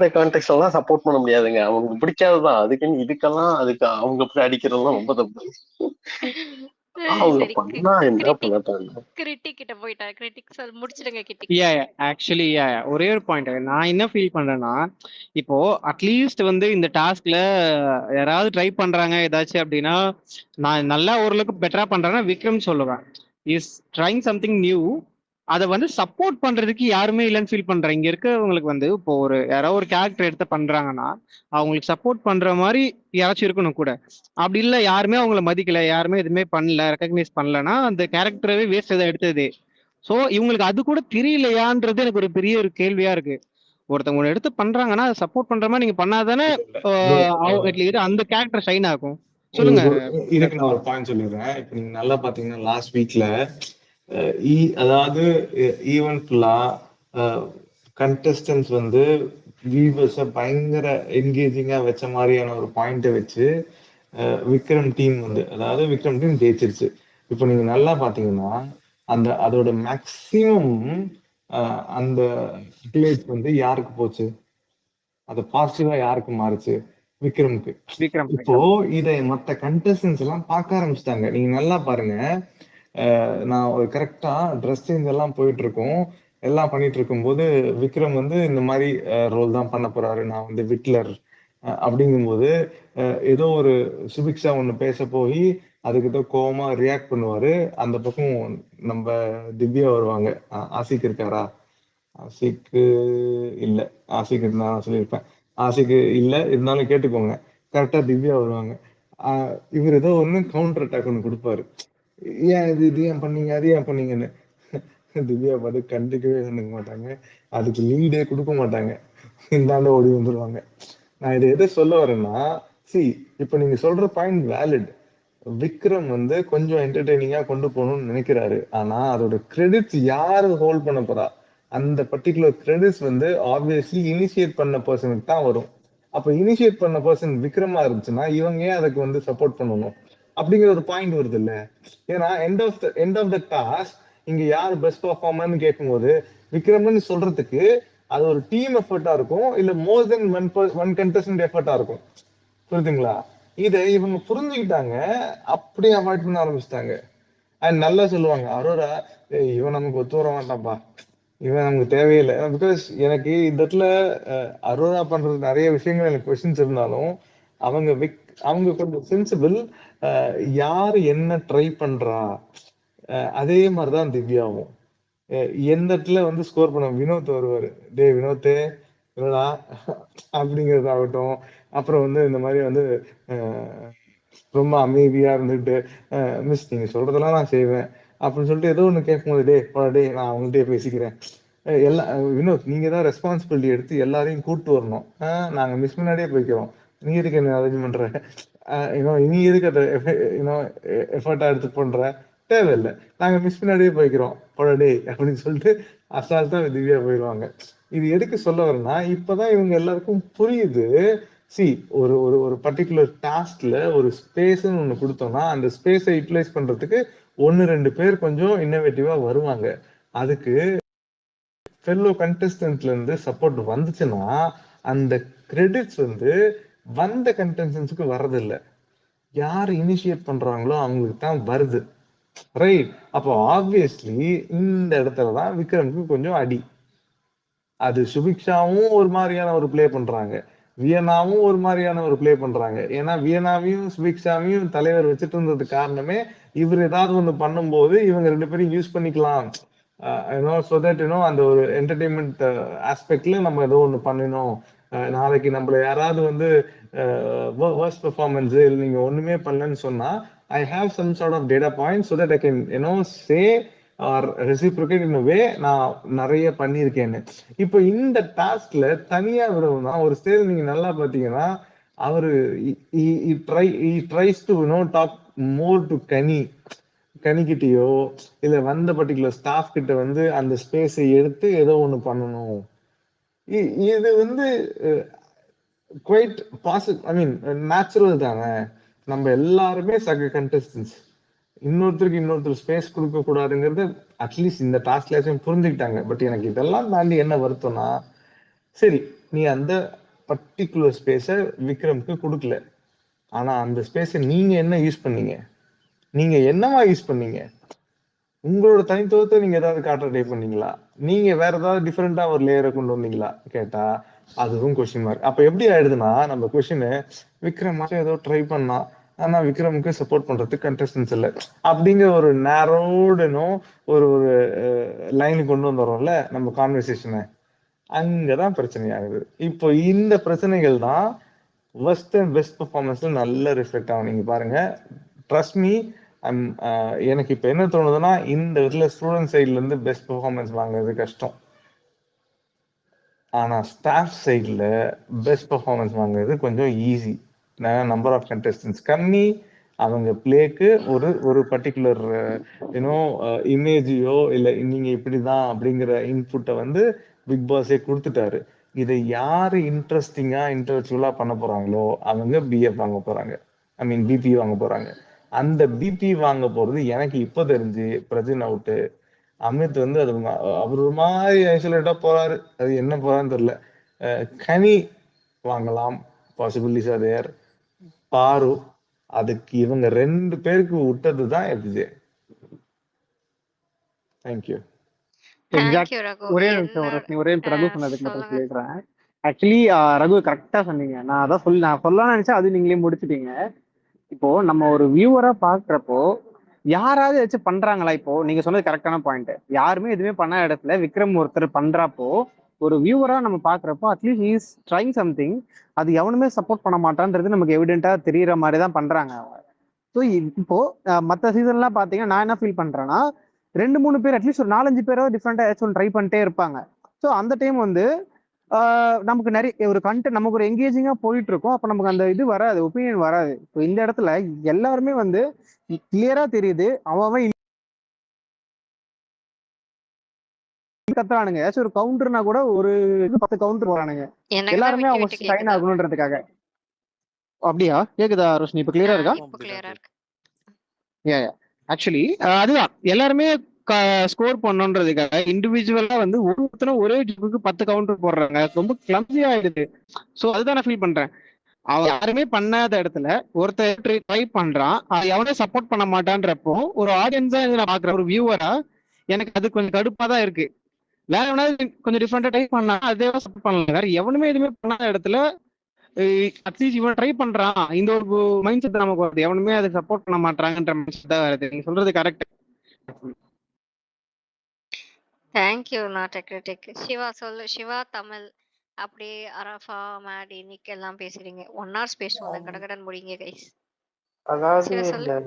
Contact எல்லாம் support பண்ண முடியாதுங்க. அவங்களுக்கு பிடிக்காதுதான். அதுக்குன்னு இதுக்கெல்லாம் அதுக்கு அவங்க போய் அடிக்கிறதுலாம் ரொம்ப தப்பு. அவங்க சரி பண்ணா என்ன கிரிட்டிக் பண்ணட்டாங்க. கிரிட்டிக் கிட்ட போயிட்டா கிரிட்டிக் சொல் முடிச்சிடுங்க யா கிரிட்டிக். ஆக்சுவலி யா ஒரே ஒரு பாயிண்ட் நான் என்ன ஃபீல் பண்றேன்னா, இப்போ அட்லீஸ்ட் வந்து இந்த டாஸ்க்ல யாராவது ட்ரை பண்றாங்க ஏதாச்சும் அப்படின்னா, நான் நல்லா ஓரளவுக்கு பெட்டரா பண்றேன்னா விக்ரம் சொல்லுவேன். Is trying something new. அதை வந்து சப்போர்ட் பண்றதுக்கு யாருமே இல்லைன்னு ஃபீல் பண்றேன். இங்க இருக்கவங்களுக்கு வந்து இப்போ ஒரு யாராவது ஒரு கேரக்டர் எடுத்து பண்றாங்கன்னா அவங்களுக்கு சப்போர்ட் பண்ற மாதிரி யாராச்சும் இருக்கணும் கூட. அப்படி இல்லை, யாருமே அவங்கள மதிக்கல, யாருமே எதுவுமே பண்ணல, ரெக்கக்னைஸ் பண்ணலன்னா அந்த கேரக்டரவே வேஸ்ட் எதை எடுத்தது. சோ இவங்களுக்கு அது கூட தெரியலையான்றது எனக்கு ஒரு பெரிய ஒரு கேள்வியா இருக்கு. ஒருத்தவங்க எடுத்து பண்றாங்கன்னா அதை சப்போர்ட் பண்ற மாதிரி நீங்க பண்ணாதானே ப்ரோ அந்த கேரக்டர் ஷைன் ஆகும். நீங்க சொல்லுங்க. இதுக்கு நான் ஒரு பாயிண்ட் சொல்லிடுறேன். இப்ப நீங்க நல்லா பாத்தீங்கன்னா லாஸ்ட் வீக்ல அதாவது ஈவென்ட் ஃபுல்லா கண்டஸ்டன்ஸ் வந்து வியூவர்ஸ பயங்கர என்கேஜிங்கா வச்ச மாதிரியான ஒரு பாயிண்ட வச்சு விக்ரம் டீம் வந்து அதாவது விக்ரம் டீம் ஜெயிச்சிருச்சு. இப்போ நீங்க நல்லா பாத்தீங்கன்னா அதோட மேக்சிமம் அந்த அக்லேட்ஸ் வந்து யாருக்கு போச்சு? அது பாசிட்டிவா யாருக்கு மாறுச்சு? விக்ரமுக்கு. விக்ரம் இப்போ இதை மத்த கண்டஸ்டன்ஸ் எல்லாம் பார்க்க ஆரம்பிச்சிட்டாங்க. நீங்க நல்லா பாருங்க. நான் ஒரு கரெக்டா ட்ரெஸ் சேஞ்ச் எல்லாம் போயிட்டு இருக்கோம், எல்லாம் பண்ணிட்டு இருக்கும்போது விக்ரம் வந்து இந்த மாதிரி ரோல் தான் பண்ண போறாரு, நான் வந்து விட்லர் அப்படிங்கும்போது ஏதோ ஒரு சுபிக்ஷா ஒண்ணு பேச போய் அதுக்கிட்ட கோவமா ரியாக்ட் பண்ணுவாரு. அந்த பக்கம் நம்ம திவ்யா வருவாங்க. ஆசிக் இருக்காரா? ஆசிக்கு இல்ல. ஆசிக்கு இருந்தா நான் சொல்லியிருப்பேன். ஆசிக்கு இல்ல, இருந்தாலும் கேட்டுக்கோங்க. கரெக்டா திவ்யா வருவாங்க. இவர் ஏதோ ஒண்ணு கவுண்டர் அட்டாக் ஒண்ணு கொடுப்பாரு. ஏன் இது ஏன் பண்ணீங்க, அது ஏன் பண்ணீங்கன்னு. திவ்யா பார்த்து கண்டுக்கவே கண்டுக்க மாட்டாங்க, அதுக்கு லீடே கொடுக்க மாட்டாங்க, இந்தாண்ட ஓடி வந்துருவாங்க. நான் இதை எதை சொல்ல வரேன்னா, சி இப்ப நீங்க சொல்ற பாயிண்ட் வேலிட். விக்ரம் வந்து கொஞ்சம் என்டர்டெய்னிங்கா கொண்டு போகணும்னு நினைக்கிறாரு. ஆனா அதோட கிரெடிட்ஸ் யாரு ஹோல்ட் பண்ண போறா? அந்த பர்டிகுலர் கிரெடிட்ஸ் வந்து ஆப்வியஸ்லி இனிஷியேட் பண்ண பர்சனுக்கு தான் வரும். அப்ப இனிஷியேட் பண்ண பர்சன் விக்ரமா இருந்துச்சுன்னா இவங்க ஏன் அதுக்கு வந்து சப்போர்ட் பண்ணணும் அப்படிங்கிற ஒரு பாயிண்ட் வருது இல்ல. ஏன்னா எண்ட் ஆஃப் த டாஸ்க் இங்க யார் பெஸ்ட் பர்ஃபார்மர்னு கேட்கும்போது விக்ரம்னு சொல்றதுக்கு அது ஒரு டீம் எஃபர்ட்டா இருக்கும், இல்ல மோர் தென் ஒன் கண்டஸ்டன்ட் எஃபர்ட்டா இருக்கும். புரியுதுங்களா? இதை இவங்க புரிஞ்சுக்கிட்டாங்க, அப்படியே அவாய்ட் பண்ண ஆரம்பிச்சிட்டாங்க. அண்ட் நல்லா சொல்லுவாங்க அரோரா, இவன் நமக்கு ஒத்து வர மாட்டான்ப்பா, இவன் நமக்கு தேவையில்லை. பிகாஸ் எனக்கு இந்த இடத்துல அரோரா பண்றது நிறைய விஷயங்கள் எனக்கு கொஸ்டின்ஸ் இருந்தாலும் அவங்க அவங்க கொஞ்சம் சென்சிபிள். யாரு என்ன ட்ரை பண்றா அதே மாதிரிதான் திவ்யாவும். எந்த இடத்துல வந்து ஸ்கோர் பண்ண வினோத் வருவாரு, டே வினோத்து என்னடா அப்படிங்கறதாகட்டும். அப்புறம் வந்து இந்த மாதிரி வந்து ரொம்ப அமைதியா இருந்துட்டு மிஸ் நீங்க சொல்றதெல்லாம் நான் செய்வேன் அப்படின்னு சொல்லிட்டு ஏதோ ஒண்ணு கேட்கும்போது டே நான் அவங்கள்ட்டே பேசிக்கிறேன். எல்லாம் வினோத் நீங்க தான் ரெஸ்பான்சிபிலிட்டி எடுத்து எல்லாரையும் கூட்டு வரணும். நாங்க மிஸ் முன்னாடியே போய்க்கிறோம், நீ எதுக்கு என்ன அரேஞ்ச் பண்ற, நீ எதுக்கு அதை எஃபர்ட்டா எடுத்து பண்ற, தேவையில்லை, நாங்க மிஸ் முன்னாடியே போய்க்கிறோம் டே அப்படின்னு சொல்லிட்டு அசால்ட்டா திவ்யா போயிடுவாங்க. இது எதுக்கு சொல்ல வரேன்னா இப்பதான் இவங்க எல்லாருக்கும் புரியுது. சி ஒரு ஒரு ஒரு பர்டிகுலர் டாஸ்க்ல ஒரு ஸ்பேஸ்ன்னு ஒண்ணு கொடுத்தோம்னா அந்த ஸ்பேஸை யூட்டிலைஸ் பண்றதுக்கு ஒன்னு ரெண்டு பேர் கொஞ்சம் இன்னோவேட்டிவா வருவாங்க. அதுக்கு ஃபெல்லோ கண்டஸ்டன்ட்ல இருந்து சப்போர்ட் வந்துச்சுன்னா அந்த கிரெடிட்ஸ் வந்து வந்த கண்டஸ்டன்ஸுக்கு வர்றதில்லை, யார் இனிஷியேட் பண்றாங்களோ அவங்களுக்கு தான் வருது. ரைட்? அப்போ ஆப்வியஸ்லி இந்த இடத்துலதான் விக்ரமுக்கு கொஞ்சம் அடி. அது சுபிக்ஷாவும் ஒரு மாதிரியான ஒரு பிளே பண்றாங்க, வியனாவும் ஒரு மாதிரியான ஒரு பிளே பண்றாங்க. ஏன்னா வியனாவையும் சுபிக்ஷாவையும் தலைவர் வச்சுட்டு இருந்தது காரணமே இவர் ஏதாவது ஒண்ணு பண்ணும்போது இவங்க ரெண்டு பேரும் யூஸ் பண்ணிக்கலாம், ஸோ தட் அந்த ஒரு என்டர்டைன்மெண்ட் ஆஸ்பெக்ட்ல நம்ம ஏதோ ஒண்ணு பண்ணணும். நாளைக்கு நம்மள யாராவது வந்து வர்ஸ்ட் பெர்ஃபார்மன்ஸ் இல்லை நீங்க ஒண்ணுமே பண்ணலன்னு சொன்னா I have some sort of data point so that I can say or reciprocate in way நான் நிறைய பண்ணியிருக்கேன்னு. இப்போ இந்த டாஸ்க்ல தனியா விடணும்னா ஒரு ஸ்டேஜ் நீங்க நல்லா பாத்தீங்கன்னா அவரு tries to talk more to கனிக்கிட்டயோ இல்ல வந்த பர்டிகுலர் ஸ்டாஃப் கிட்ட வந்து அந்த ஸ்பேஸை எடுத்து ஏதோ ஒண்ணு பண்ணணும். இது வந்து குவைட் ஐ மீன் நேச்சுரல் தானே. நம்ம எல்லாருமே சக கண்டஸ்டன்ஸ், இன்னொருத்தருக்கு இன்னொருத்தர் ஸ்பேஸ் கொடுக்க கூடாதுங்கிறது அட்லீஸ்ட் இந்த டாஸ்க்லாச்சும் புரிஞ்சுக்கிட்டாங்க. பட் எனக்கு இதெல்லாம் தாண்டி என்ன வருத்தம்னா, சரி நீ அந்த பர்டிகுலர் ஸ்பேஸை விக்ரம்க்கு கொடுக்கல. ஆனா அந்த ஸ்பேஸை நீங்க என்ன யூஸ் பண்ணீங்க? நீங்க என்னவா யூஸ் பண்ணீங்க? உங்களோட தனித்துவத்தை நீங்க ஏதாவது காட்ட ட்ரை பண்ணீங்களா? நீங்க வேற ஏதாவது டிஃபரெண்டா ஒரு லேயரை கொண்டு வந்தீங்களா கேட்டா அதுவும் கொஸ்டின் மார்க். அப்ப எப்படி ஆயிடுதுன்னா நம்ம கொஸ்டின் விக்ரம் ஏதோ ட்ரை பண்ணா, ஆனா விக்ரமுக்கு சப்போர்ட் பண்றதுக்கு கண்டஸ்டன்ஸ் இல்லை அப்படிங்கிற ஒரு நேரோடுனும் ஒரு ஒரு லைன் கொண்டு வந்துடுறோம்ல நம்ம கான்வர்சேஷனை. அங்கதான் பிரச்சனை ஆகுது. இப்போ இந்த பிரச்சனைகள் தான் worst and best பெர்ஃபார்மன்ஸ்ல நல்ல ரிஃப்ளெக்ட் ஆகும். நீங்க பாருங்க, ட்ரஸ்ட் மீ. எனக்கு இப்ப என்ன தோணுதுன்னா இந்த இடத்துல ஸ்டூடெண்ட் சைட்ல இருந்து பெஸ்ட் பெர்ஃபார்மன்ஸ் வாங்குறது கஷ்டம். ஆனா ஸ்டாஃப் சைட்ல பெஸ்ட் பெர்ஃபார்மன்ஸ் வாங்குறது கொஞ்சம் ஈஸி. நம்பர் ஆஃப் கண்டஸ்டன்ஸ் கம்மி, அவங்க பிளேக்கு ஒரு ஒரு பர்டிகுலர் யூனோ இமேஜையோ இல்லை நீங்க இப்படிதான் அப்படிங்கிற இன்புட்டை வந்து பிக் பாஸே கொடுத்துட்டாரு. இதை யாரு இன்ட்ரெஸ்டிங்கா இன்டெலெக்சுவலா பண்ண போறாங்களோ அவங்க பிஎஃப் வாங்க போறாங்க, ஐ மீன் பிபி வாங்க போறாங்க. அந்த பிபி வாங்க போறது எனக்கு இப்போ தெரிஞ்சு பிரஜின் அவுட்டு, அமித் வந்து அது அவர் ஒரு மாதிரி ஐசோலேட்டா போறாரு, அது என்ன போறான்னு தெரியல. கனி வாங்கலாம், பாசிபிலிட்டிஸ் ஆர் தேர். பாரு, அதுக்கு இவங்க 2 பேருக்கு விட்டது தான் FJ. Thank you. Exact. Thank you Raghu. ஒரே என்ன நிமிஷம் ரஷ்மி, ஒரே நிமிஷம் ரகு சொன்னதுக்கு மட்டும் சொல்லுங்க. சொல்லிடுறேன். ஆக்சுவலி ரகு கரெக்டா சொன்னீங்க. நான் சொல்லலாம்னு நினைச்சா அது நீங்களே முடிச்சிட்டீங்க. இப்போ நம்ம ஒரு வியூவரா பாக்குறப்போ யாராவது ஏதாச்சும் பண்றாங்களா? இப்போ நீங்க சொன்னது கரெக்டான பாயிண்ட். யாருமே எதுவுமே பண்ண இடத்துல விக்ரம் ஒருத்தர் பண்றப்போ ஒரு வியூவரா நம்ம பாக்குறப்போ அட்லீஸ்ட் இஸ் ட்ரைங் சம்திங். அது எவனுமே சப்போர்ட் பண்ண மாட்டான்றது நமக்கு எவிடென்ட்டா தெரியற மாதிரி தான் பண்றாங்க அவங்க. ஸோ இப்போ மற்ற சீசன்லாம் பாத்தீங்கன்னா நான் என்ன ஃபீல் பண்றேன்னா 2-3 பேர் அட்லீஸ்ட் ஒரு 4-5 பேராவது டிஃப்ரெண்டா ஏதாச்சும் ட்ரை பண்ணிட்டே இருப்பாங்க. ஸோ அந்த டைம் வந்து நமக்கு நிறைய ஒரு கண்டென்ட் நமக்கு ஒரு எங்கேஜிங்கா போயிட்டு இருக்கும். அப்ப நமக்கு அந்த இது வராது, ஒப்பீனியன் வராது. இப்போ இந்த இடத்துல எல்லாருமே வந்து கிளியரா தெரியுது அவன் கத்துறானுங்க. ஏதாச்சும் ஒரு கவுண்டர்னா கூட ஒரு 10 கவுண்டர் போறானுங்க எனக்கு தான் எல்லாருமே விட்டு அவங்க விட்டு ஷைன் கேக்குதா? ஆகணுன்றதுக்காக. அப்படியா? கேக்குதா ரோஷினி? இப்ப கிளியரா இருக்கா? இப்போ கிளியரா இருக்கு. ஆக்சுவலி அதுதான் எல்லாருமே ஸ்கோர் பண்ணணுன்றதுக்காக இண்டிவிஜுவலா வந்து ஒருத்தரும் ஒரே ஜிப்புக்கு 10 கவுண்டர் போடுறாங்க. ரொம்ப கிளம்ஸி ஆயிடுது. ஸோ அதுதான் நான் ஃபீல் பண்றேன். அவன் யாருமே பண்ணாத இடத்துல ஒருத்தர் ட்ரை பண்றான், அது எவனே சப்போர்ட் பண்ண மாட்டான்றப்போ ஒரு ஆடியன்ஸா நான் பாக்குறேன், ஒரு வியூவரா எனக்கு அது கொஞ்சம் கடுப்பா தான் இருக்கு. வேற எவனாவது கொஞ்சம் டிஃப்ரெண்டா ட்ரை பண்ணா அதே சப்போர்ட் பண்ணலாம். வேற எவனுமே எதுவுமே பண்ணாத இடத்துல அட்லீஸ்ட் இவன் ட்ரை பண்றான், இந்த ஒரு மைண்ட் செட் நமக்கு வருது. எவனுமே அதை சப்போர்ட் பண்ண மாட்டாங்கன்ற மைண்ட் செட் தான் வருது. நீங்க சொல்றது correct. Thank you not critic. Siva சொல்லு. சிவா, தமிழ், அப்படியே அரஃபா, மேடி, நிக் எல்லாம் பேசுறீங்க. 1 hour பேசுவோம். கடகடன் முடிங்க கைஸ். அதாவது சிவா இந்த சொல்லு.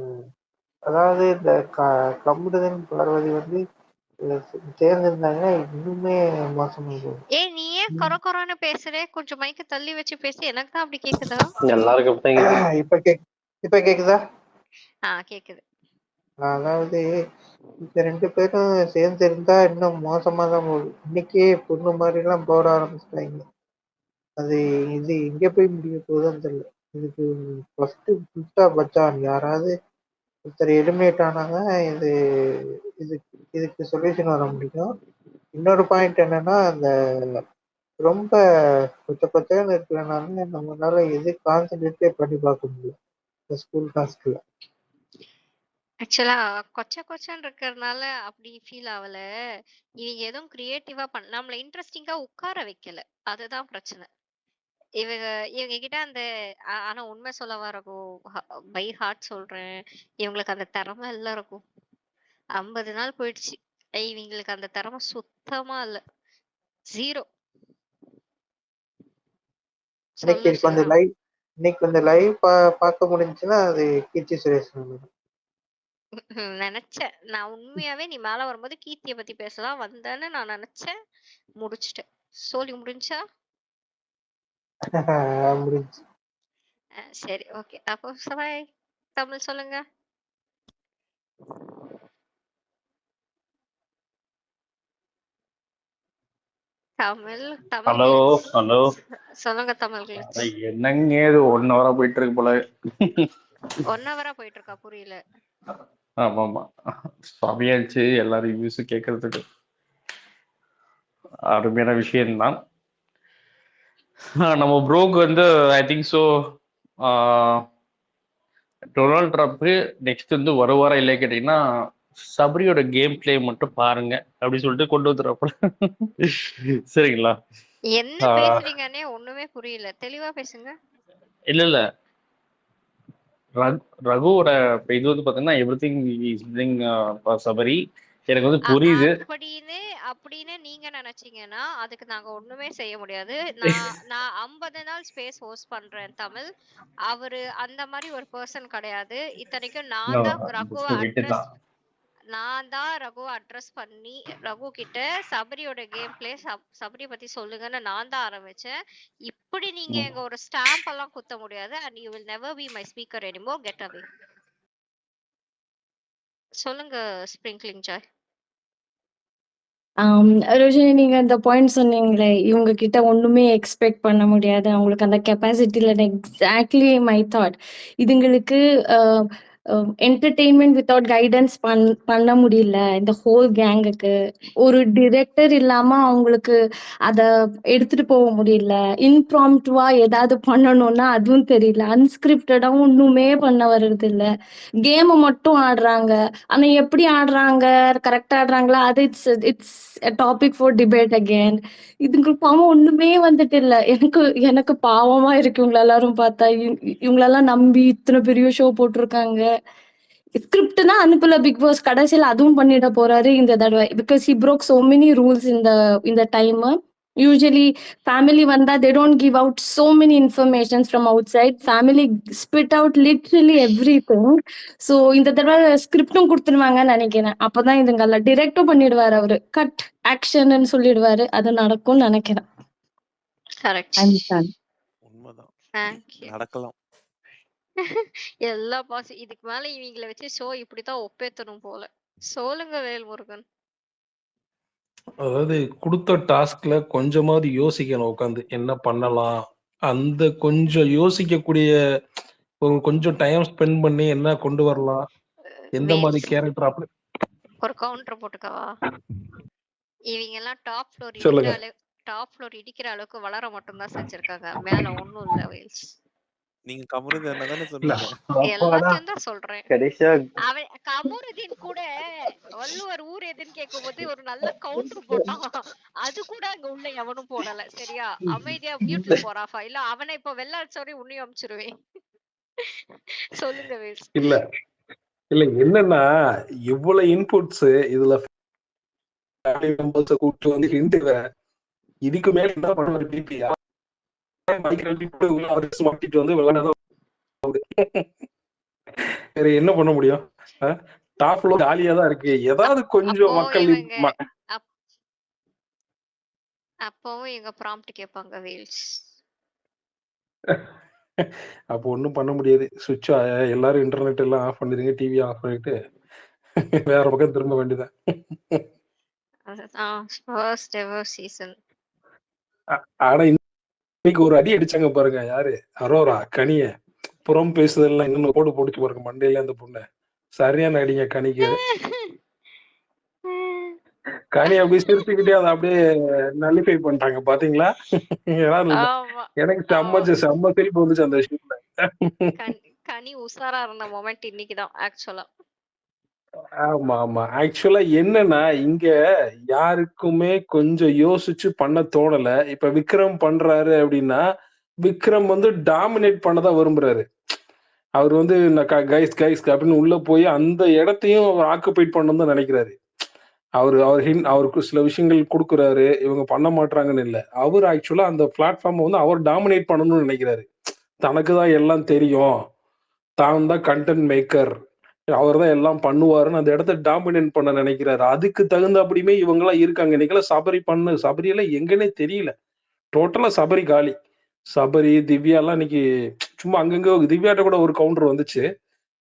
அதாவது இந்த கம்முடுதன் பார்வதி வந்து தேர்ந்திருந்தாங்கன்னா இன்னுமே மோசமா போகும். நீ ஏன் கொரன்னு பேசுறே? கொஞ்சம் மைக்க தள்ளி வச்சு பேசி. எனக்கு தான் அப்படி கேக்குதா? எல்லாருக்கும் அப்படித்தான் கேக்குது. இப்ப கேக்குதா? கேக்குது. அதாவது இந்த 2 பேரும் சேர்ந்து இருந்தா இன்னும் மோசமா தான் போகுது. இன்னைக்கே பொண்ணு மாதிரி எல்லாம் போட ஆரம்பிச்சிட்டாங்க. அது இது எங்க போய் முடிய போகுதுன்னு தெரியல. இதுக்கு ஃபர்ஸ்ட் புட்டா பச்சான் யாராவது ஒருத்தர் எலிமினேட் ஆனாங்க. இது இதுக்கு சொல்யூஷன் வர முடியும். இன்னொரு பாயிண்ட் என்னன்னா, அந்த ரொம்ப கொச்சன்னு இருக்கிறனால நம்மளால எது கான்சென்ட்ரேட்டே பண்ணி பார்க்க முடியல இந்த ஸ்கூல் டாஸ்க்ல. ஆக்சுவலா கொச்சன்னு இருக்கிறதுனால அப்படி ஃபீல் ஆகல. இவங்க எதுவும் கிரியேட்டிவா நம்மள இன்ட்ரெஸ்டிங்கா உட்கார வைக்கல. அதுதான் பிரச்சனை. இவங்க கிட்ட அந்த ஆனா உண்மை சொல்லவா இருக்கும், பை ஹார்ட் சொல்றேன், இவங்களுக்கு அந்த திறமை எல்லாம் இருக்கும். 50 நாள் போயிடுச்சு. இவங்களுக்கு அந்த திறமை சுத்தமா இல்ல. 0. சொல்லு சிவா. இன்னைக்கு கொஞ்சம் லைவ் பார்க்க முடிஞ்சுன்னா அது கீர்த்தி சுரேஷ் நினைச்சேன். நான் உண்மையாவே நீ மேல வரும்போது கீர்த்திய பத்தி பேசலாம் வந்தேன்னு நான் நினைச்சேன். முடிச்சிட்டேன். சோலி முடிஞ்சா? முடிஞ்சு. சரி, ஓகே. அப்போ சபாய் தமிழ் சொல்லுங்க. தமிழ் ஹலோ ஹலோ சொல்லுங்க. தமிழ் என்னங்க இது 1 hour போயிட்டு இருக்கு போல. 1 hour போயிட்டு இருக்கா? புரியல. ஆமாமா, சமையாச்சு எல்லாரும் ரிவ்யூஸ் கேட்கறதுக்கு அருமையான விஷயம்தான். நம்ம ப்ரோக்கு வந்து I think so Donald Trump next வந்து வருவாரா இல்லை கேட்டீங்கன்னா சபரியோட கேம் பிளே மட்டும் பாருங்க அப்படின்னு சொல்லிட்டு கொண்டு வந்துடுறப்ப சரிங்களா? என்ன ஆஹ் பேசுறீங்கன்னே ஒண்ணுமே புரியல. தெளிவா பேசுங்க. இல்ல இல்ல ரகுவோட இது வந்து பாத்தீங்கன்னா எவ்ரிதிங் சபரி எனக்கு வந்து புரியுது. அப்படின்னு அப்படின்னு நீங்க நினைச்சீங்கன்னா அதுக்கு நாங்க ஒண்ணுமே செய்ய முடியாது. நான் 50 நாள் ஸ்பேஸ் ஹோஸ்ட் பண்றேன் தமிழ். அவரு அந்த மாதிரி ஒரு பர்சன் கிடையாது. இத்தனைக்கும் விட்டுதான் ரகுவை அட்ரஸ் பண்ணி ரகு கிட்ட சபரியோட கேம் பிளே சபரி பத்தி சொல்லுங்கன்னு நான் தான் ஆரம்பிச்சேன். இப்படி நீங்க எங்க ஒரு ஸ்டாம்ப் எல்லாம் குத்த முடியாது. And you will never be my speaker anymore. Get away. சொல்லுங்க ஸ்ப்ரிங்க்லிங் ஜாய். ரோஷினி, நீங்க அந்த பாயிண்ட் சொன்னீங்களே, இவங்க கிட்ட ஒண்ணுமே எக்ஸ்பெக்ட் பண்ண முடியாது, அவங்களுக்கு அந்த கெப்பாசிட்டி இல்ல. Exactly my thought. இதுங்களுக்கு என்டர்டெயின்மெண்ட் வித்தவுட் கைடன்ஸ் பண்ண முடியல இந்த ஹோல் கேங்குக்கு. ஒரு டிரெக்டர் இல்லாம அவங்களுக்கு அத எடுத்துட்டு போக முடியல. இன்ப்ராம்ப்டுவா ஏதாவது பண்ணணும்னா அதுவும் தெரியல. அன்ஸ்கிரிப்டடாவும் ஒண்ணுமே பண்ண வர்றது இல்ல. கேம் மட்டும் ஆடுறாங்க. ஆனா எப்படி ஆடுறாங்க, கரெக்டா ஆடுறாங்களா, அது it's topic for debate again. இதுங்களுக்கு பாவம் ஒண்ணுமே வந்துட்டு இல்ல. எனக்கு எனக்கு பாவமா இருக்கு இவங்க எல்லாரும் பார்த்தா. இவங்களெல்லாம் நம்பி இத்தனை பெரிய ஷோ போட்டிருக்காங்க. ஸ்கிரிப்ட் தான் அனுப்பல பிக் பாஸ், கடைசியில அதுவும் பண்ணிட போறாரு இந்த தடவை. Because he broke so many rules இந்த டைம். யூஸ்வலி ஃபேமிலி வந்தா they don't give out so many informations from outside. family spit out literally everything. So இந்த தடவை ஸ்கிரிப்டும் கொடுத்துருவாங்கன்னு நினைக்கிறேன். அப்பதான் இதுங்கெல்லாம் டிரெக்டும் பண்ணிடுவாரு அவரு. கட் ஆக்ஷன் சொல்லிடுவாரு. அது நடக்கும்னு நினைக்கிறேன். கரெக்ட். உண்மைதான், தேங்க்யூ. நடக்கலாம். எல்லா இதுக்கு மேல இவங்கள வச்சு ஷோ இப்படித்தான் ஒப்பேத்தணும் போல. சொல்லுங்க வேல்முருகன். அதாவது கொடுத்த டாஸ்க்ல கொஞ்சமாவது யோசிக்கணும், உட்காந்து என்ன பண்ணலாம். அந்த கொஞ்சம் யோசிக்கக்கூடிய ஒரு கொஞ்சம் டைம் ஸ்பெண்ட் பண்ணி என்ன கொண்டு வரலாம், எந்த மாதிரி கேரக்டர் அப்படி ஒரு கவுண்டர் போட்டுக்கவா? இவங்க எல்லாம் சொல்லுங்க. டாப் ஃப்ளோர் இடிக்கிற அளவுக்கு வளர மட்டும்தான் செஞ்சிருக்காங்க. மேல ஒண்ணும் இல்ல வேல்ஸ். நீங்க கமருதீன் தானே இல்ல சொன்னீங்க? எல்லாத்தையும் தான் சொல்றேன். கடைசியா அவன் கமருதீன் கூட வள்ளுவர் ஊர் எதுன்னு கேட்கும்போது ஒரு நல்ல கவுண்டர் போட்டான். அது கூட அங்க உள்ள எவனும் போடல. சரியா, அமைதியா மியூட்ல போறாஃபா. இல்ல அவனை இப்ப வெள்ள அடிச்சோடனே உன்னையும் அமிச்சிருவேன். சொல்லுங்க வேல்ஸ். இல்ல இல்ல என்னன்னா இவ்வளவு இன்புட்ஸ் இதுல ஃபேமிலி மெம்பர்ஸ கூப்பிட்டு வந்து ஹிண்ட் வேற. இதுக்கு மேல என்ன பண்ணுவாரு பிபியா மாட்டிட்டு வந்து விளையாட வேற என்ன பண்ண முடியும்? டாப்ல ஜாலியா தான் இருக்கு. ஏதாவது கொஞ்சம் மக்கள் அப்பவும் எங்க ப்ராம்ப்ட் கேட்பாங்க வேல்ஸ். அப்போ ஒண்ணும் பண்ண முடியாது. சுவிட்ச் எல்லாரும் இன்டர்நெட் எல்லாம் ஆஃப் பண்ணிடுங்க, டிவி ஆஃப் பண்ணிட்டு வேற பக்கம் திரும்ப வேண்டியதான். First ever season. ஆனா இன்னைக்கு ஒரு அடி அடிச்சாங்க பாருங்க. யாரு? அரோரா கனிய புறம் பேசுதெல்லாம் இன்னும் போட்டு போட்டுச்சு பாருங்க மண்டையில. அந்த பொண்ணு சரியான அடிங்க கனிக்கு. கனி அப்படியே சிரிச்சுக்கிட்டே அதை அப்படியே நல்லிஃபை பண்ணிட்டாங்க பாத்தீங்களா? எனக்கு செம்ம சிரிப்பு வந்துச்சு அந்த விஷயத்துல. கனி உசாரா இருந்த மொமெண்ட் இன்னைக்குதான் ஆக்சுவலா. ஆமா ஆமா. ஆக்சுவலா என்னன்னா இங்க யாருக்குமே கொஞ்சம் யோசிச்சு பண்ண தோணல. இப்ப விக்ரம் பண்றாரு அப்படின்னா விக்ரம் வந்து டாமினேட் பண்ணதான் விரும்புறாரு. அவர் வந்து கைஸ் கைஸ் அப்படின்னு உள்ள போய் அந்த இடத்தையும் அவர் ஆக்குபைட் பண்ணணும் தான் நினைக்கிறாரு. அவருக்கு சில விஷயங்கள் கொடுக்குறாரு, இவங்க பண்ண மாட்டாங்கன்னு இல்லை. அவர் ஆக்சுவலா அந்த பிளாட்ஃபார்மை வந்து அவர் டாமினேட் பண்ணணும்னு நினைக்கிறாரு. தனக்கு தான் எல்லாம் தெரியும், தான் தான் கண்டென்ட் மேக்கர், அவர் தான் எல்லாம் பண்ணுவாருன்னு அந்த இடத்த டாமினேட் பண்ண நினைக்கிறாரு. அதுக்கு தகுந்த அப்படியுமே இவங்கெல்லாம் இருக்காங்க. இன்னைக்கெல்லாம் சபரியெல்லாம் எங்கன்னே தெரியல. டோட்டலா சபரி காலி. சபரி திவ்யா எல்லாம் இன்னைக்கு சும்மா அங்கங்க திவ்யாட்ட கூட ஒரு கவுண்டர் வந்துச்சு.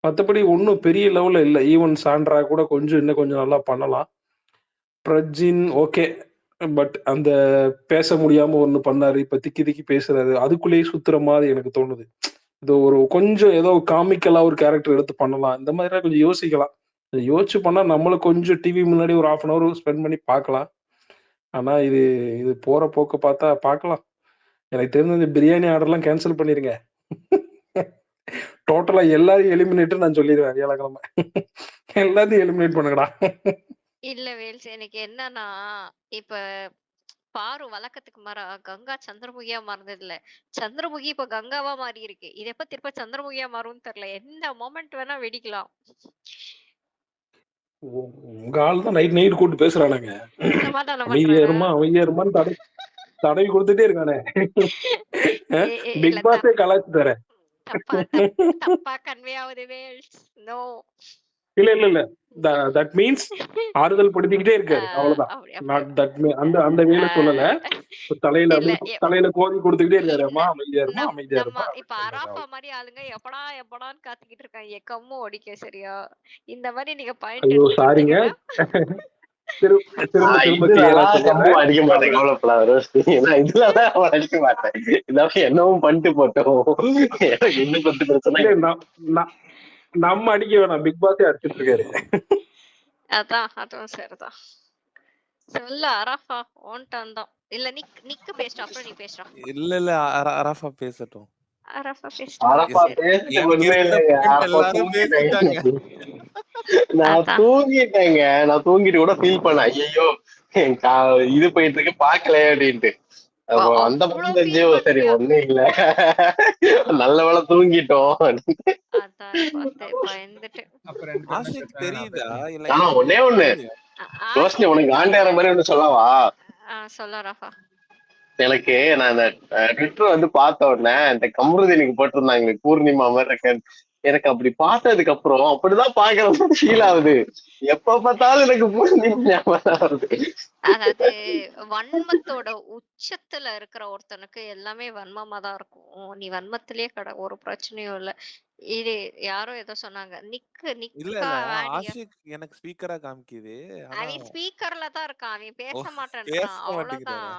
மற்றபடி ஒன்றும் பெரிய லெவல்ல இல்லை. ஈவன் சாண்ட்ரா கூட இன்னும் கொஞ்சம் நல்லா பண்ணலாம். பிரஜின் ஓகே, பட் அந்த பேச முடியாம ஒண்ணு பண்ணாரு. இப்ப திக்கி திக்கி பேசுறாரு. அதுக்குள்ளேயே சுத்துற மாதிரி எனக்கு தோணுது. இது ஒரு கொஞ்சம் ஏதோ காமிக்கலா ஒரு கேரக்டர் எடுத்து பண்ணலாம். இந்த மாதிரி கொஞ்சம் யோசிக்கலாம். யோசிச்சு பண்ணா நம்மளும் கொஞ்சம் டிவி முன்னாடி ஒரு 1/2 hour ஸ்பெண்ட் பண்ணி பார்க்கலாம். ஆனா இது போற போக்கு பார்த்தா பார்க்கலாம். எனக்கு தெரிஞ்ச இந்த பிரியாணி ஆர்டர்லாம் கேன்சல் பண்ணிருங்க. டோட்டலா எல்லாரையும் எலிமினேட் நான் சொல்லிடுவேன் வியாழக்கிழமை. எல்லாத்தையும் எலிமினேட் பண்ணுங்கடா. இல்ல வேல்ஸ், எனக்கு என்னன்னா இப்ப பாரு வழக்கத்துக்கு மாறா கங்கா சந்திரமுகியா மாறுனது இல்ல. சந்திரமுகி இப்ப கங்காவா மாறி இருக்கு. இது எப்ப திருப்ப சந்திரமுகியா மாறும்னு தெரியல. எந்த மொமெண்ட் வேணா வெடிக்கலாம். உங்க ஆள் தான் நைட் நைட் கூப்பிட்டு பேசுறானுங்க. சமாதானம் அமைதியா பண்றானா? இருமா அமைதியா இருமான்னு தடவி கொடுத்துட்டே இருக்கானே. இல்ல பிக் பாஸே கலாச்சு தரேன். தப்பா கன்வே ஆகுது வேல்ஸ். நோ. இல்ல தட் மீன்ஸ் ஆறுதல் படுத்திக்கிட்டே இருக்காரு, அவ்வளவுதான். அப்படி அப்படி நாட் தட் அந்த வேலை சொல்லல. தலையில இல்ல தலையில கோதி கொடுத்துக்கிட்டே இருக்காரு. அம்மா ந- அமைதியா இருமா நம் அமைதியா நம்ம இருமா இப்ப அராஃபா மாதிரி ஆளுங்க எப்படா எப்படான்னு காத்துக்கிட்டு இருக்காங்க கம்மு ஒடிக்க. சரியா? இந்த மாதிரி நீங்க பாயிண்ட் ஐயோ எடுத்து சாரிங்க. கொடுத்தீங்கன்னா திரும்ப திரும்ப திரும்ப கிளியரா இதுலலாம் கம்பு சொல்லிடுறேன். அடிக்க மாட்டேன், கவலைப்படாத ரோஸ்டி. நான் இதுலலாம் அவன் அடிக்க மாட்டேன். இதாவது என்னவும் பண்ணிட்டு போட்டோம். எனக்கு இன்னும் பத்து பிரச்சனை. இல்ல நம்ம அடிக்க வேணாம், பிக் பாஸே அடிச்சிட்டு இருக்காரு. அதுவும் சரிதான். சொல்ல அராஃபா ஓன்டான் தான். இல்ல நிக்கு பேசுறா, அப்புறம் நீ பேசுறா. இல்ல அரஃபா பேசட்டும். அரஃபா பேசுறா. அரப்பா சரி. பேசிட்டு எனக்கு ஒண்ணுமே இருக்கிற இல்லைங்க. point அப்ப எல்லாரும் பேசிட்டாங்க. நான் தூங்கிட்டேங்க. நான் தூங்கிட்டு கூட ஃபீல் பண்ணேன், ஐயோ இது போயிட்டு இருக்கு பாக்கல அப்படின்ட்டு. அப்போ அந்த பக்கம் தெரிஞ்சு சரி ஒண்ணும் இல்ல, நல்ல வேளை தூங்கிட்டோம். ஆஷிக் தெரியுதா இல்ல? ஆனா ஒன்னே ஒண்ணு ரோஷினி, உனக்கு ஆண்டார மாதிரி ஒண்ணு சொல்லவா? சொல்ல ராஃபா. எனக்கு நான் இந்த ட்விட்டர் வந்து பார்த்த உடனே இந்த கமருதீனுக்கு போட்டிருந்தாங்க பூர்ணிமா மாதிரி இருக்கேன். எனக்கு அப்படி பார்த்ததுக்கு அப்புறம் அப்படிதான் பாக்குற ஃபீல் ஆகுது. எப்ப பார்த்தாலும் எனக்கு பூர்ணிமா ஞாபகம் வருது. அதாவது வன்மத்தோட உச்சத்துல இருக்கிற ஒருத்தனுக்கு எல்லாமே வன்மமா தான் இருக்கும். நீ வன்மத்திலேயே ஒரு பிரச்சனையும் இல்ல. இது யாரோ ஏதோ சொன்னாங்க, இல்ல ஆஷிக் எனக்கு ஸ்பீக்கரா காமிக்குது. அவன் ஸ்பீக்கர்ல தான் இருக்கான், அவன் பேச மாட்டேன்றான். பேச அவ்வளவுதான்.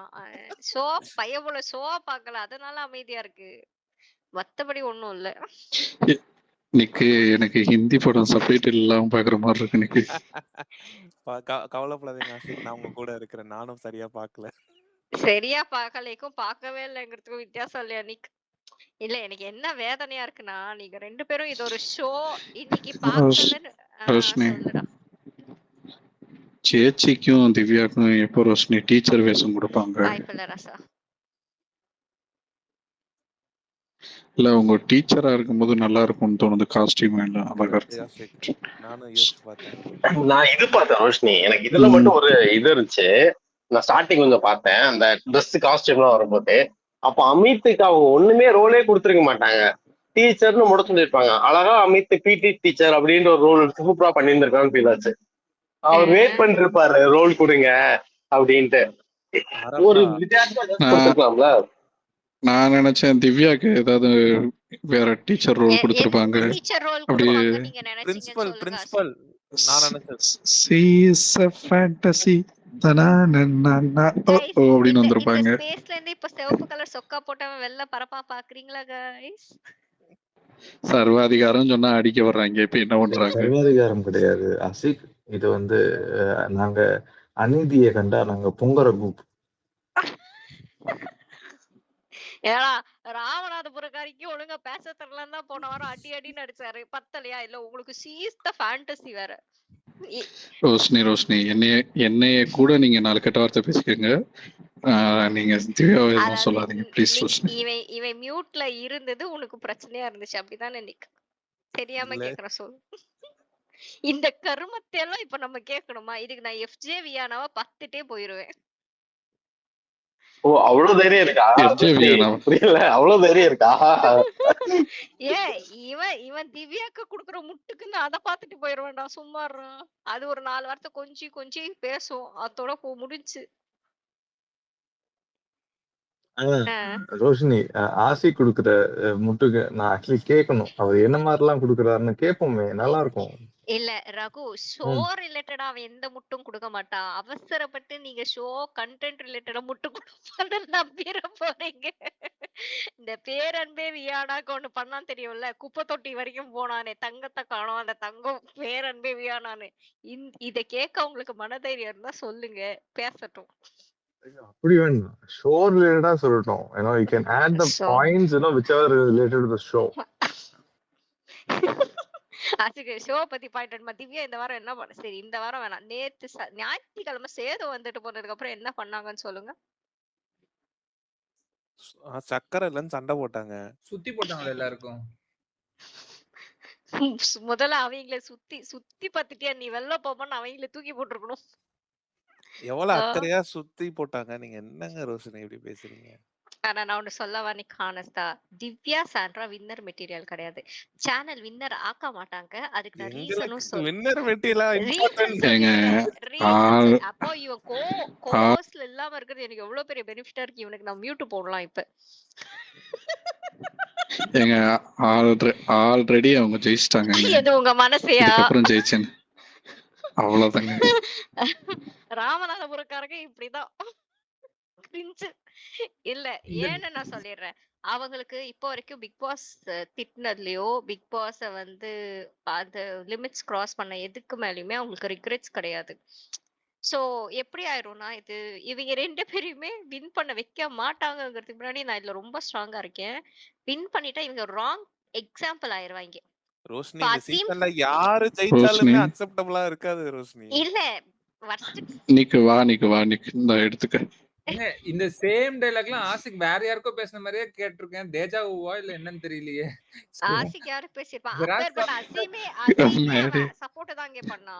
ஷோ பையபோல ஷோவா பார்க்கல, அதனால அமைதியா இருக்கு. மத்தபடி ஒண்ணும் இல்ல. நிக்கு எனக்கு ஹிந்தி படம் சப்டைட்டில் இல்லாம பாக்குற மாதிரி இருக்கு நிக்கு. கவலைப்படாதீங்க ஆஷிக், நான் உங்க கூட இருக்கிறேன். நானும் சரியா பாக்கல. சரியா பார்க்கலைக்கும் பார்க்கவே இல்லைங்கிறதுக்கும் வித்தியாசம் இல்லையா நிக்? இல்ல எனக்கு என்ன வேதனையா இருக்குன்னா, நீங்க 2 பேரும் இது ஒரு ஷோ இன்னைக்கு பார்க்கலன்னு சொல்லுடா. சேச்சிக்கும் திவ்யாக்கும் எப்போ ரோஷினி டீச்சர் வேஷம் கொடுப்பாங்க? வாய்ப்பில்ல ராசா. இல்ல உங்க டீச்சரா இருக்கும்போது நல்லா இருக்கும்னு தோணுது, காஸ்டியூம் எல்லாம் அழகா இருக்கு. நானும் யோசிச்சு பார்த்தேன். நான் இது பார்த்தேன் ரோஷினி, எனக்கு இதுல மட்டும் ஒரு இது இருந்துச்சு. நான் ஸ்டார்டிங் கொஞ்சம் பார்த்தேன் அந்த ட்ரெஸ் காஸ்டியூம்லாம் வரும்போது. அப்ப அமித்துக்கு அவங்க ஒண்ணுமே ரோலே கொடுத்துருக்க மாட்டாங்க, டீச்சர்னு மட்டும் சொல்லியிருப்பாங்க. அழகா அமித் பிடி டீச்சர் அப்படின்ற ஒரு ரோல் சூப்பரா பண்ணியிருந்திருக்கான்னு ஃபீல் ஆச்சு. அவர் வெயிட் பண்ணிட்டு இருப்பாரு ரோல் கொடுங்க அப்படின்ட்டு. ஒரு வித்தியாசமா கொடுத்துருக்கலாம்ல. நான் நினைச்சேன் திவ்யாக்கு ஏதாவது வேற டீச்சர் ரோல் கொடுத்திருப்பாங்க. டீச்சர் ரோல் கொடுப்பாங்க நீங்க நினைச்சீங்கன்னு பிரின்சிபல் நான் நினைச்சேன். She is a fantasy அப்படின்னு வந்திருப்பாங்க. ஸ்பேஸ்ல இருந்து இப்ப சிவப்பு கலர் சொக்கா போட்டவன் வெள்ள பரப்பா பாக்குறீங்களா गाइस? சர்வாதிகாரம் சொன்னா அடிக்க வர்றாங்க. இப்ப என்ன பண்றாங்க? சர்வாதிகாரம் கிடையாது ஆசிக், இது வந்து நாங்க அநீதியை கண்டா நாங்க பொங்கற குரூப். ஏடா ராமநாதபுரக்காரிக்கு ஒழுங்கா பேச தெரியலன்னு தான் போன வாரம் அடி அடின்னு அடிச்சாரு. பத்தலையா? இல்ல உங்களுக்கு சீஸ் த ஃபேண்டசி வேற. ரோஷினி என்னைய கூட நீங்க 4 கெட்ட வார்த்தை பேசிக்கங்க. நீங்க திவ்யாவை எதுவும் சொல்லாதீங்க ப்ளீஸ் ரோஷினி. இவன் மியூட்ல இருந்தது உனக்கு பிரச்சனையா இருந்துச்சு அப்படிதானே நிக்? தெரியாம கேக்குற சொல். இந்த கருமத்தை எல்லாம் இப்ப நம்ம கேட்கணுமா? இதுக்கு நான் எஃப்ஜே வியானாவா பத்துட்டே போயிருவேன். ஓ அவ்வளவு தைரியம் இருக்கா? புரியல, அவ்வளவு தைரியம் இருக்கா? இவன் திவ்யாக்கு குடுக்குற முட்டுக்குன்னு அதை பாத்துட்டு போயிருவேன்டா. சும்மா அது ஒரு 4 வார்த்தை கொஞ்சி பேசும், அதோட முடிஞ்சு. ரோஷினி, ஆசி குடுக்குற முட்டுக்கு நான் ஆக்சுவலி கேட்கணும், அவர் என்ன மாதிரி எல்லாம் குடுக்குறாருன்னு கேட்போமே, நல்லா இருக்கும். இல்ல ரகு, ஷோ ரிலேட்டடா அவன் எந்த முட்டும் கொடுக்க மாட்டான். அவசரப்பட்டு நீங்க ஷோ கண்டென்ட் ரிலேட்டடா முட்டு கொடுப்பான்னு நம்பிட போறீங்க. இந்த பேரன்பே வியானாக்கு ஒண்ணு பண்ணான்னு தெரியும்ல, குப்பை தொட்டி வரைக்கும் போனானே, தங்கத்தை காணோம், அந்த தங்கம் பேரன்பே வியானான்னு. இத கேட்க உங்களுக்கு மனதைரியம் இருந்தா சொல்லுங்க, பேசட்டும். அப்படி வேண்டாம், ஷோ ரிலேட்டடா சொல்லட்டும். You can add the show points which are related to the show. அதுக்கு ஷோ பத்தி பாயிண்ட் திவ்யா இந்த வாரம் என்ன பண்ண? சரி இந்த வாரம் வேணாம், நேத்து ஞாயிற்றுக்கிழமை சேது வந்துட்டு போனதுக்கு அப்புறம் என்ன பண்ணாங்கன்னு சொல்லுங்க. சக்கரை இல்லைன்னு சண்டை போட்டாங்க. சுத்தி போட்டாங்களா எல்லாருக்கும்? முதல்ல அவங்கள சுத்தி சுத்தி பார்த்துட்டியா நீ வெளில போமோன்னு அவங்கள தூக்கி போட்டுருக்கணும். எவ்வளவு அக்கறையா சுத்தி போட்டாங்க. நீங்க என்னங்க ரோஷினி இப்படி பேசுறீங்க? ஆனா நான் ஒண்ணு சொல்லவா, நீ ஹானஸ்டா, திவ்யா சாண்ட்ரா வின்னர் மெட்டீரியல் கிடையாது. சேனல் வின்னர் ஆக்க மாட்டாங்க. அதுக்கு நான் ரீசனும் எங்களுக்கு வின்னர் மெட்டீரியலா ரீசன் இம்பார்ட்டன்ட். சொல்லிடுறேன். அப்போ இவன் கோஸ்ட்ல இல்லாம இருக்கிறது எனக்கு எவ்வளவு பெரிய பெனிஃபிட்டா இருக்கு. இவனுக்கு நான் மியூட் போடலாம் இப்ப. ஏங்க ஆல்ரெடி அவங்க ஜெயிச்சிட்டாங்க. எது உங்க மனசையா? இதுக்கப்புறம் ஜெயிச்சேன் அவ்வளவுதாங்க. ராமநாதபுரக்காரங்க இப்படிதான் இல்ல. ஏன்னு நான் சொல்லிடுறேன், அவங்களுக்கு இப்போ வரைக்கும் பிக் பாஸ் திட்டினதுலயோ பிக் பாஸ வந்து அந்த லிமிட்ஸ் கிராஸ் பண்ண எதுக்கு மேலயுமே அவங்களுக்கு ரிக்ரெட்ஸ் கிடையாது. சோ எப்படி ஆயிரும்னா, இது இவங்க 2 பேரையுமே வின் பண்ண வைக்க மாட்டாங்கங்கிறதுக்கு முன்னாடி நான் இதுல ரொம்ப ஸ்ட்ராங்கா இருக்கேன். வின் பண்ணிட்டா இவங்க ராங் எக்ஸாம்பிள் ஆயிருவாங்க. ரோஷினி இந்த சீசன்ல யாரு ஜெயிச்சாலுமே அக்செப்டபிளா இருக்காது ரோஷினி. இல்ல வர்ஸ்ட் நிக்கு வா இந்த எடுத்துக்க. இந்த சேம் டைலாக்லாம் ஆசிக் வேற யாருக்கோ பேசின மாதிரியே கேட்டிருக்கேன். தேஜாவா இல்ல என்னன்னு தெரியலையே. ஆசிக் யாரு பேசிருப்பான்? அப்பேற்பட்ட அசீமே சப்போர்ட் தான் இங்க பண்ணா.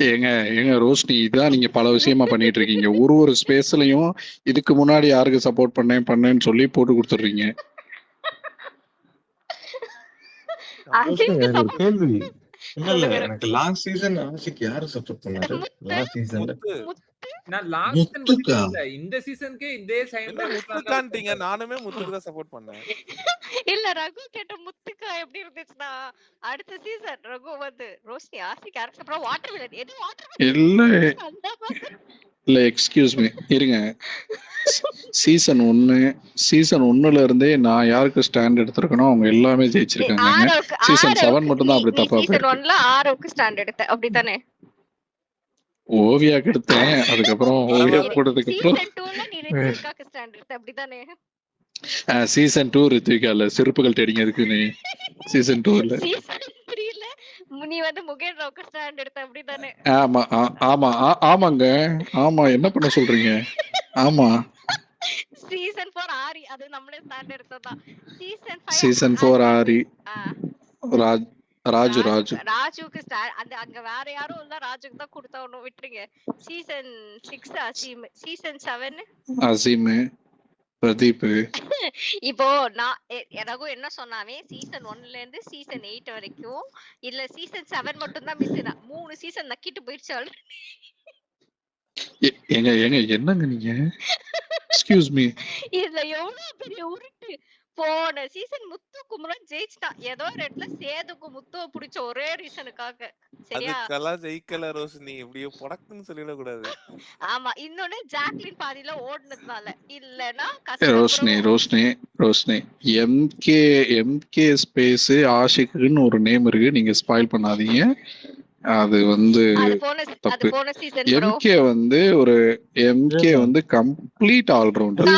ஏங்க ரோஷினி, இதான் நீங்க பல விஷயமா பண்ணிட்டு இருக்கீங்க. ஒரு ஸ்பேஸ்லயும் இதுக்கு முன்னாடி யாருக்கு சப்போர்ட் பண்ணேன்னு சொல்லி போட்டு கொடுத்துடுறீங்க. எனக்கு ஒரு கேள்வி. இல்ல எனக்கு லாஸ்ட் சீசன் ஆஷிக் யாரு சப்போர்ட் பண்ணாரு? லாஸ்ட் சீசன்ல நான் லாஸ்ட் சீசன் இல்ல, இந்த சீசனுக்கே இதே சைன் முத்துக்கான்ட்டீங்க. நானுமே முத்துக்கு தான் சப்போர்ட் பண்ணேன். இல்ல ரகு கேட்ட முத்துக்கா எப்படி இருந்துச்சுன்னா, அடுத்த சீசன் ரகு வந்து ரோஷினி ஆசிக் யாருக்கு அப்புறம் வாட்டர் மிலன் எது வாட்டர் இல்ல எக்ஸ்கியூஸ் மீ இருங்க. சீசன் 1ல இருந்தே நான் யாருக்கு ஸ்டாண்ட் எடுத்திருக்கனோ அவங்க எல்லாமே ஜெயிச்சிருக்காங்க. சீசன் 7 மட்டும் தான் அப்படி தப்பா போயிருக்கு. சீசன் 1ல ஆரோக்கு ஸ்டாண்ட் எடுத்த அப்படிதானே? ஓவியாக்கு எடுத்தேன். அதுக்கப்புறம் ஓவியா போட்டதுக்கு அப்புறம் சீசன் 2ல நீ ரித்விகாக்கு ஸ்டாண்ட் எடுத்த அப்படிதானே? சீசன் 2 ரித்விகா இல்ல, செருப்புகள் தேடிங்க இருக்குன்னு. சீசன் 2ல சீசன் 3ல நீ வந்து முகேன் ராவுக்கு ஸ்டாண்ட் எடுத்த அப்படிதானே? ஆமாங்க. ஆமா, என்ன பண்ண சொல்றீங்க? ஆமா. சீசன் 4 ஆரி அது நம்மளே ஸ்டாண்ட் எடுத்ததா. சீசன் 4 ஆரி ராஜுக்கு அந்த அங்க வேற யாரும் இல்ல, ராஜுக்கு தான் கொடுத்தவனும் விட்டுருங்க. Season 6 Azeem, season 7 Azeem Pradeep. இப்போ நான் ரகு என்ன சொன்னாவே சீசன் 1ல இருந்து சீசன் 8 வரைக்கும் இல்ல சீசன் 7 மட்டும் தான் மிஸ். 3 சீசன் நக்கிட்டு போயிடுச்சு ஆல்ரெடி. என்னங்க நீங்க? Excuse me. இதுல எவ்வளவு பெரிய உருட்டு. போன சீசன் முத்து குமரன் ஜெயிச்சிட்டான். ஏதோ ஒரு இடத்துல சேதுக்கு முத்துவ பிடிச்ச ஒரே ரீசனுக்காக. சரியா? அதுக்கெல்லாம் ஜெயிக்கல ரோஷினி. இப்படியே பொடக்குன்னு சொல்லிட கூடாது. ஆமா, இன்னொன்னு ஜாக்லின் பாதியில ஓடுனதுனால. இல்லனா ரோஷினி எம்கே ஸ்பேஸ் ஆஷிக்குன்னு ஒரு நேம் இருக்கு. நீங்க ஸ்பாயில் பண்ணாதீங்க. அது வந்து தப்பு. எம்கே வந்து கம்ப்ளீட் ஆல்ரவுண்டர்.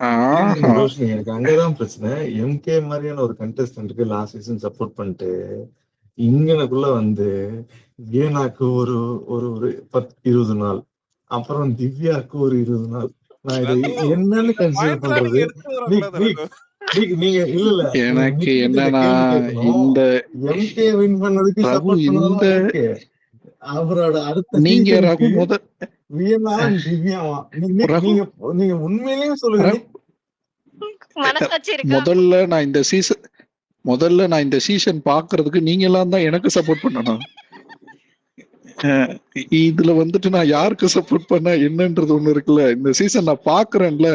அங்கதான் பிரச்சனை எனக்கு அங்கதான் பிரச்சனை. எம்கே மாதிரியான ஒரு கண்டெஸ்டன்ட்க்கு லாஸ்ட் சீசன் சப்போர்ட் பண்ணிட்டு இங்கனக்குள்ள வந்து ஏனாக்கு ஒரு 10-20 நாள், அப்புறம் திவ்யாக்கு ஒரு 20 நாள். நான் இதை என்னன்னு கன்சிடர் பண்றது? நீங்க இல்ல எனக்கு என்னன்னா, இந்த எம்கே வின் பண்ணதுக்கு சப்போர்ட் பண்ணது அவரோட அடுத்த நீங்க ரகு திவ்யாவா? நீங்க உண்மையிலேயே சொல்லுங்க. முதல்ல நான் இந்த சீசன் பாக்குறதுக்கு நீங்க எல்லாம் தான் எனக்கு சப்போர்ட் பண்ணணும். இதுல வந்துட்டு நான் யாருக்கு சப்போர்ட் பண்ண என்னன்றது ஒண்ணு இருக்குல்ல. இந்த சீசன் நான் பாக்குறேன்ல.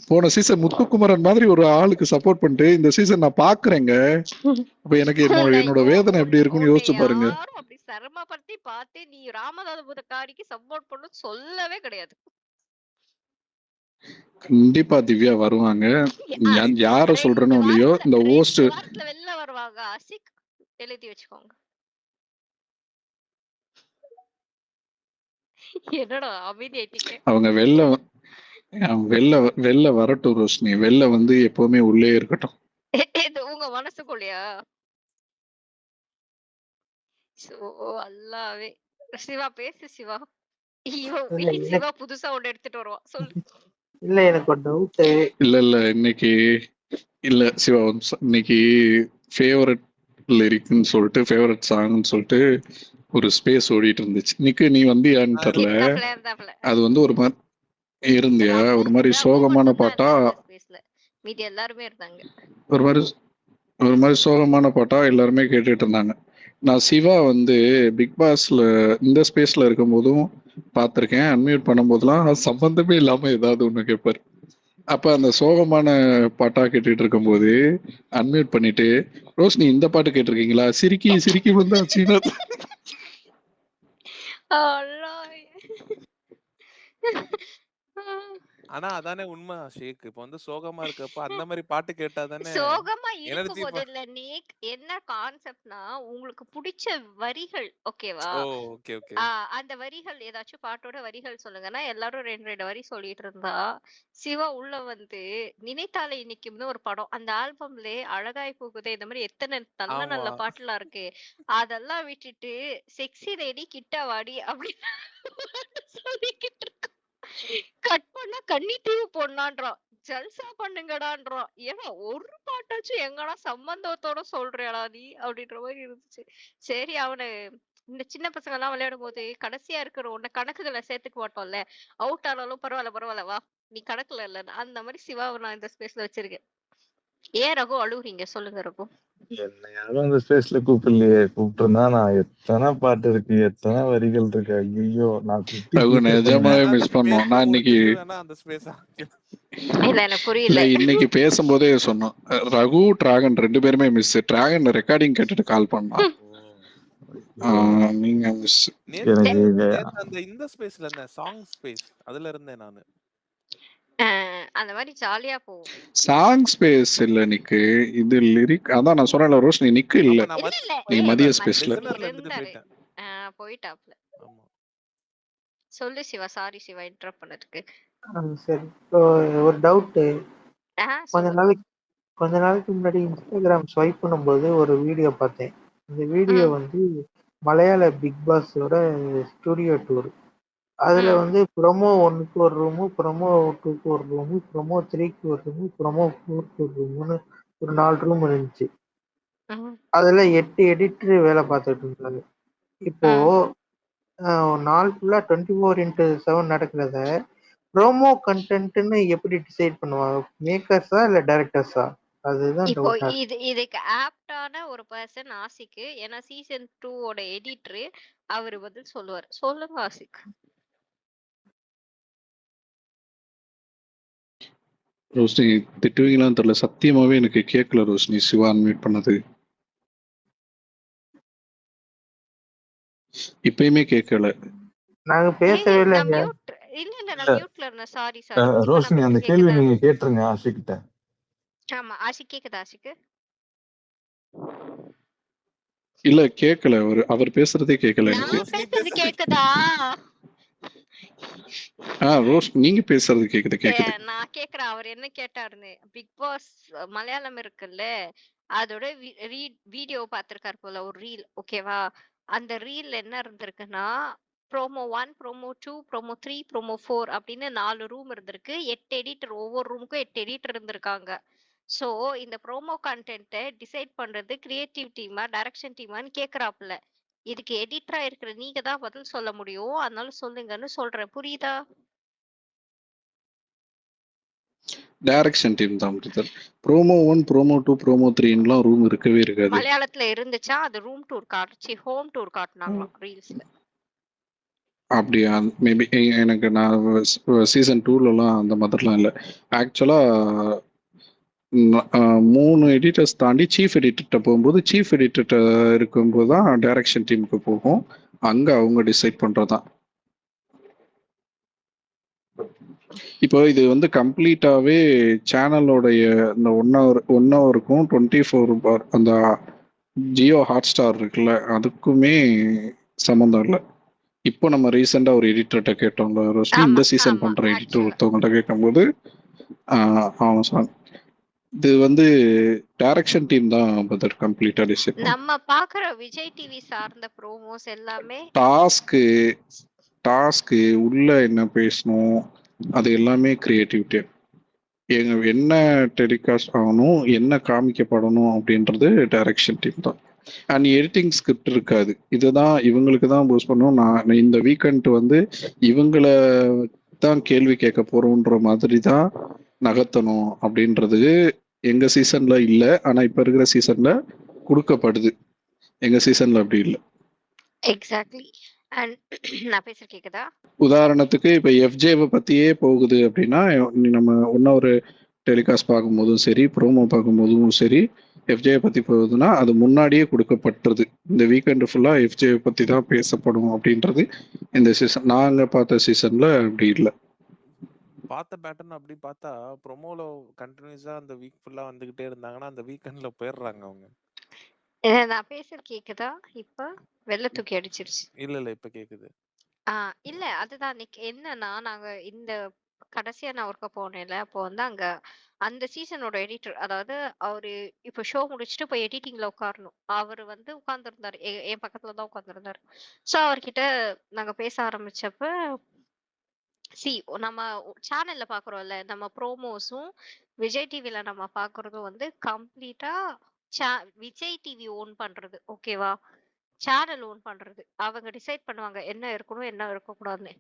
போன சீசன் முத்துக்குமரன் மாதிரி ஒரு ஆளுக்கு சப்போர்ட் பண்ணிட்டு இந்த சீசன் நான் பாக்குறேங்க. அப்ப எனக்கு என்னோட வேதனை எப்படி இருக்கும்னு யோசிச்சு பாருங்க. அப்படி சிரமப்படுத்தி பார்த்து நீ ராமநாதபுரக்காரிக்கு சப்போர்ட் பண்ணு சொல்லவே கிடையாது. கண்டிப்பா திவ்யா வருவாங்க. யார சொல்றேனோ இல்லையோ இந்த ஹோஸ்ட் வெளில வருவாங்க. ஆசிக் எழுதி வச்சுக்கோங்க. என்னடா அமைதி ஆயிட்டீங்க? அவங்க வெளில வெளில வரட்டும் ரோஷினி. வெளில வந்து எப்பவுமே உள்ளே இருக்கட்டும். இது உங்க மனசுக்குள்ளயா? சோ அல்லாவே. சிவா பேசு சிவா. ஐயோ இல்ல சிவா புதுசா ஒண்ணு எடுத்துட்டு வருவான். சொல்லு. இல்ல எனக்கு ஒரு டவுட்டு. இல்ல இன்னைக்கு இல்ல சிவா இன்னைக்கு ஃபேவரட் லிரிக்னு சொல்லிட்டு ஃபேவரட் சாங்னு சொல்லிட்டு ஒரு ஸ்பேஸ் ஓடிட்டு இருந்துச்சு. நிக்கு நீ வந்தியான்னு தெரியல. இருந்தாப்ல. அது வந்து ஒரு மாதிரி இருந்தியா, ஒரு மாதிரி ரகு சோகமான மட்டும் தான் பாட்டா, இல்ல அந்த ஸ்பேஸ்ல. மீதி எல்லாருமே இருந்தாங்க. ஒரு மாதிரி சோகமான பாட்டா எல்லாருமே கேட்டுட்டு இருந்தாங்க. நான் சிவா வந்து பிக் பாஸ்ல இந்த ஸ்பேஸ்ல இருக்கும் போதும் பார்த்திருக்கேன். அன்மியூட் பண்ணும் போதெல்லாம் சம்பந்தமே இல்லாம ஏதாவது ஒண்ணு கேட்பாரு. அப்ப அந்த சோகமான பாட்டா கேட்டுட்டு இருக்கும்போது அன்மியூட் பண்ணிட்டு, ரோஷினி இந்த பாட்டு கேட்டிருக்கீங்களா, சிரிக்கி சிரிக்கி வந்தா சீனா. ஆனா அதானே உண்மை ஷேக். இப்ப வந்து சோகமா இருக்கப்ப அந்த மாதிரி பாட்டு கேட்டா தானே சோகமா எனர்ஜி. இருக்கும்போது இல்ல நீக் என்ன கான்செப்ட்னா உங்களுக்கு பிடிச்ச வரிகள் ஓகேவா? ஓ ஓகே ஓகே. அந்த வரிகள் ஏதாச்சும் பாட்டோட வரிகள் சொல்லுங்கன்னா எல்லாரும் 2 வரி சொல்லிட்டு இருந்தா சிவா உள்ள வந்து நினைத்தாலே இன்னைக்கும்னு ஒரு படம், அந்த ஆல்பம்ல அழகாய் போகுதே இந்த மாதிரி எத்தனை நல்ல ஆமா. நல்ல பாட்டுலாம் இருக்கு. அதெல்லாம் விட்டுட்டு செக்ஸி லேடி கிட்ட வாடி அப்படின்னு சொல்லிக்கிட்டு இருக்க. கட் பண்ணா கன்னி தீவு பொண்ணான்றான், ஜல்சா பண்ணுங்கடான்றான். ஏன்னா ஒரு பாட்டாச்சும் எங்கடா சம்பந்தத்தோட சொல்றியாடா நீ அப்படின்ற மாதிரி இருந்துச்சு. சரி அவனை இந்த சின்ன பசங்க எல்லாம் விளையாடும் போது கடைசியா இருக்கிற உன்ன கணக்குகளை சேர்த்துக்க மாட்டோம்ல, அவுட் ஆனாலும் பரவாயில்ல வா நீ கணக்குல இல்ல, அந்த மாதிரி சிவாவை நான் இந்த ஸ்பேஸ்ல வச்சிருக்கேன். ஏன் ரகு அழுகுறீங்க சொல்லுங்க ரகு. என்ன யாரும் அந்த ஸ்பேஸ்ல கூப்பிடலையே. கூப்பிட்டுருந்தா நான் எத்தனை பாட்டு இருக்கு, எத்தனை வரிகள் இருக்கு, ஐயோ நான் நிஜமாவே மிஸ் பண்ணோம். நான் இன்னைக்கு அந்த ஸ்பேஸ் இல்ல எனக்கு புரியல. இன்னைக்கு பேசும்போதே சொன்னோம், ரகு டிராகன் 2 பேருமே மிஸ். டிராகன் ரெக்கார்டிங் கேட்டுட்டு கால் பண்ணான். நீங்க மிஸ். அந்த இந்த ஸ்பேஸ்ல இருந்தேன், சாங் ஸ்பேஸ் அதுல இருந்தேன் நானு. அந்த மாதிரி ஜாலியா போகும். சாங் ஸ்பேஸ் இல்ல நிக்கு, இது லிரிக். அதான் நான் சொன்னேன்ல ரோஷினி, நிக்கு இல்ல நீ மதிய ஸ்பேஸ்ல போயிட்டாப்ல. சொல்லு சிவா, சாரி சிவா இன்டரப்ட் பண்ணதுக்கு. சரி ஒரு டவுட்டு. கொஞ்ச நாளைக்கு முன்னாடி இன்ஸ்டாகிராம் ஸ்வைப் பண்ணும்போது ஒரு வீடியோ பார்த்தேன். அந்த வீடியோ வந்து மலையாள பிக் பாஸோட ஸ்டுடியோ டூர். அதுல வந்து ப்ரோமோ 1க்கு ஒரு ரூமு, ப்ரோமோ 2க்கு ஒரு ரூமு, ப்ரோமோ 3க்கு ஒரு ரூமு, ப்ரோமோ 4க்கு ஒரு ரூம்னு ஒரு 4 ரூம் இருந்துச்சு. அதுல 8 எடிட்டர் வேலை பார்த்துட்டு இருந்தாங்க. இப்போ நாள் ஃபுல்லா 24x7 நடக்கிறத ப்ரோமோ கண்டென்ட்னு எப்படி டிசைட் பண்ணுவாங்க? மேக்கர்ஸா இல்ல டைரக்டர்ஸா? அதுதான் இப்போ டவுட்டா. இதுக்கு ஆப்டான ஒரு பர்சன் ஆசிக்கு. ஏன்னா சீசன் 2 ஓட எடிட்டர் அவரு பதில் சொல்லுவார். சொல்லுங்க ஆசிக். ரோஷினி திட்டுவீங்களான்னு தெரியல, சத்தியமாவே எனக்கு கேட்கல ரோஷினி சிவா அன்மியூட் பண்ணது. இப்பயுமே கேட்கல. நாங்க பேசவே இல்லைங்க. இல்ல நான் மியூட்ல இருந்தேன். Sorry sorry. ரோஷினி அந்த கேள்வி நீங்க கேட்டுருங்க ஆஷிக் கிட்ட. ஆமா ஆஷிக் கேக்குதா? ஆஷிக் இல்ல கேட்கல, அவர் பேசுறதே கேட்கல எனக்கு. நான் பேசுறது கேக்குதா? ரோஷ் நீங்க பேசுறது கேக்குது. நான் கேக்குறேன் அவர் என்ன கேட்டாருன்னு. பிக் பாஸ் மலையாளம் இருக்குல்ல, அதோட வீடியோ பாத்திருக்காரு போல, ஒரு ரீல் ஓகேவா? அந்த ரீல் என்ன இருந்திருக்குன்னா ப்ரோமோ 1, ப்ரோமோ 2, ப்ரோமோ 3, ப்ரோமோ 4 அப்படின்னு 4 ரூம் இருந்திருக்கு. 8 எடிட்டர், ஒவ்வொரு ரூமுக்கும் 8 எடிட்டர் இருந்திருக்காங்க. சோ இந்த ப்ரோமோ கண்டென்ட்டை டிசைட் பண்றது கிரியேட்டிவ் டீமா டைரக்ஷன் டீமான்னு கேக்குறாப்புல. இதுக்கு எடிட்டரா இருக்கிற நீங்க தான் பதில் சொல்ல முடியும், அதனால சொல்லுங்கன்னு சொல்றேன். புரியுதா? டைரக்ஷன் டீம் தான் பிரதர். ப்ரோமோ 1, ப்ரோமோ 2, ப்ரோமோ 3ன்லாம் ரூம் இருக்கவே இருக்காது. மலையாளத்துல இருந்துச்சா? அது ரூம் டூர் காட்சி, ஹோம் டூர் காட்டுனாங்க ரீல்ஸ்ல. அப்படியா? மேபி எனக்கு நான் சீசன் 2லலாம் அந்த மாதிரிலாம் இல்லை. ஆக்சுவலா 3 எடிட்டர்ஸ் தாண்டி சீஃப் எடிட்டர்கிட்ட போகும்போது, சீஃப் எடிட்டர்கிட்ட இருக்கும்போது தான் டைரக்ஷன் டீமுக்கு போகும். அங்க அவங்க டிசைட் பண்றதுதான். இப்போ இது வந்து கம்ப்ளீட்டாவே சேனலோடைய இந்த 1 ஹவருக்கும் 24 அந்த ஜியோ ஹாட் ஸ்டார் இருக்குல்ல, அதுக்குமே சம்மந்தம் இல்லை. இப்போ நம்ம ரீசெண்டா ஒரு எடிட்டர்கிட்ட கேட்டோம்ல ரோஷினி, ஆமா இந்த சீசன் ஆமா பண்ற எடிட்டர் ஆக்சுவலா ஒருத்தவங்கள்ட்ட கேட்கும்போது அவன் சொன்னான், இது வந்து டைரக்ஷன் டீம் தான் பதர் கம்ப்ளீட்டா டிசைட் பண்ணும். நம்ம பாக்குற விஜய் டிவி சார்ந்த ப்ரோமோஸ் எல்லாமே டாஸ்க்கு உள்ள என்ன பேசணும், அது எல்லாமே கிரியேட்டிவிட்டி. என்ன டெலிகாஸ்ட் ஆகணும், என்ன காமிக்கப்படணும் அப்படின்றது டைரக்ஷன் டீம் தான். அண்ட் எடிட்டிங் ஸ்கிரிப்ட் இருக்காது. இதுதான் இவங்களுக்கு தான் போஸ்ட் பண்ணும். நான் இந்த வீக்கெண்ட் வந்து இவங்கள தான் கேள்வி கேட்க போறோன்ற மாதிரி தான் நகர்த்தணும் அப்படின்றது எங்க சீசன்ல இல்ல. ஆனா இப்ப இருக்கிற சீசன்ல கொடுக்கப்படுது. எங்க சீசன்ல அப்படி இல்லை. எக்ஸாக்ட்லி. அண்ட் நான் பேசுற கேக்குதா? உதாரணத்துக்கு இப்ப எஃப்ஜேவை பத்தியே போகுது அப்படின்னா, நம்ம ஒன்னும் ஒரு டெலிகாஸ்ட் பார்க்கும்போதும் சரி, ப்ரோமோ பார்க்கும்போதும் சரி, எஃப்ஜே பத்தி போகுதுன்னா அது முன்னாடியே கொடுக்கப்பட்டது. இந்த வீக்கெண்ட் ஃபுல்லா எஃப்ஜே பத்தி தான் பேசப்படும் அப்படின்றது இந்த சீசன் நாங்க பார்த்த சீசன்ல அப்படி இல்லை. பார்த்த பேட்டர்ன் அப்படி பார்த்தா ப்ரோமோல கண்டினியூஸா அந்த வீக் ஃபுல்லா வந்துகிட்டே இருந்தாங்கன்னா அந்த வீக்கெண்ட்ல போயிடுறாங்க அவங்க. நான் பேசுற கேக்குதா? இப்ப வெள்ள தூக்கி அடிச்சிருச்சு. இல்ல இப்ப கேக்குது. இல்ல அதுதான் என்னன்னா நாங்க இந்த கடைசியா நான் ஒர்க்க போனேன்ல, அப்போ வந்து அங்க அந்த சீசனோட எடிட்டர், அதாவது அவரு இப்ப ஷோ முடிச்சுட்டு போய் எடிட்டிங்ல உட்காரணும். அவரு வந்து உட்கார்ந்துருந்தாரு, என் பக்கத்துல தான் உட்கார்ந்துருந்தாரு. சோ அவர்கிட்ட நாங்க பேச ஆரம்பிச்சப்ப, நம்ம சேனல்ல பாக்குறோம்ல, நம்ம ப்ரோமோஸும் விஜய் டிவில நம்ம பாக்குறதும் வந்து கம்ப்ளீட்டா விஜய் டிவி ஓன் பண்றது, ஓகேவா? சேனல் ஓன் பண்றது. அவங்க டிசைட் பண்ணுவாங்க என்ன இருக்கணும் என்ன இருக்கக்கூடாதுன்னு.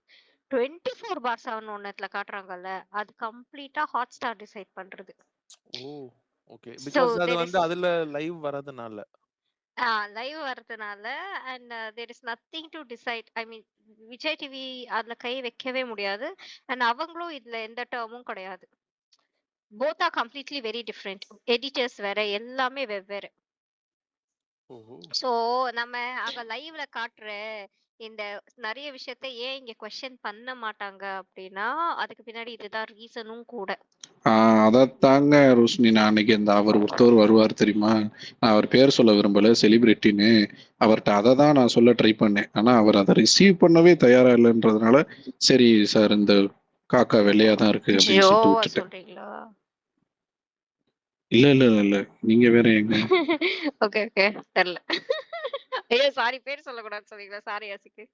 24/7 ஒன்னத்துல காட்டுறாங்கல்ல, அது கம்ப்ளீட்டா ஹாட் ஸ்டார் டிசைட் பண்றது. ஓ ஓகே. So பிகாஸ் அது there வந்து is அதுல லைவ் வரதுனால. லைவ் வரதுனால and there is nothing to decide. I mean Vijay TV அதுல கை வைக்கவே முடியாது. அண்ட் அவங்களும் இதுல எந்த டேர்மும் கிடையாது. both are completely very different. Editors வேற, எல்லாமே வெவ்வேறு. ஓஹோ. சோ நம்ம அங்க லைவ்ல காட்டுற இந்த நிறைய விஷயத்த ஏன் இங்க கொஸ்டின் பண்ண மாட்டாங்க அப்படின்னா, அதுக்கு பின்னாடி இதுதான் ரீசனும் கூட. அதாங்க ரோஷினி, நான் அன்னைக்கு அவர் ஒருத்தவர் வருவார் தெரியுமா, நான் அவர் பேர் சொல்ல விரும்பல, செலிபிரிட்டின்னு. அவர்கிட்ட அதை தான் நான் சொல்ல ட்ரை பண்ணேன். ஆனா அவர் அதை ரிசீவ் பண்ணவே தயாரா இல்லைன்றதுனால, சரி சார் இந்த காக்கா வெள்ளையா தான் இருக்கு அப்படின்னு சொல்லிட்டு ஜோவா விட்டுட்டேன். சொல்றீங்களா? இல்ல நீங்க வேற எங்க. ஓகே தெரியல. ஐயோ சாரி, பேர் சொல்லக்கூடாது சொன்னீங்களா? சாரி ஆசிக்கு.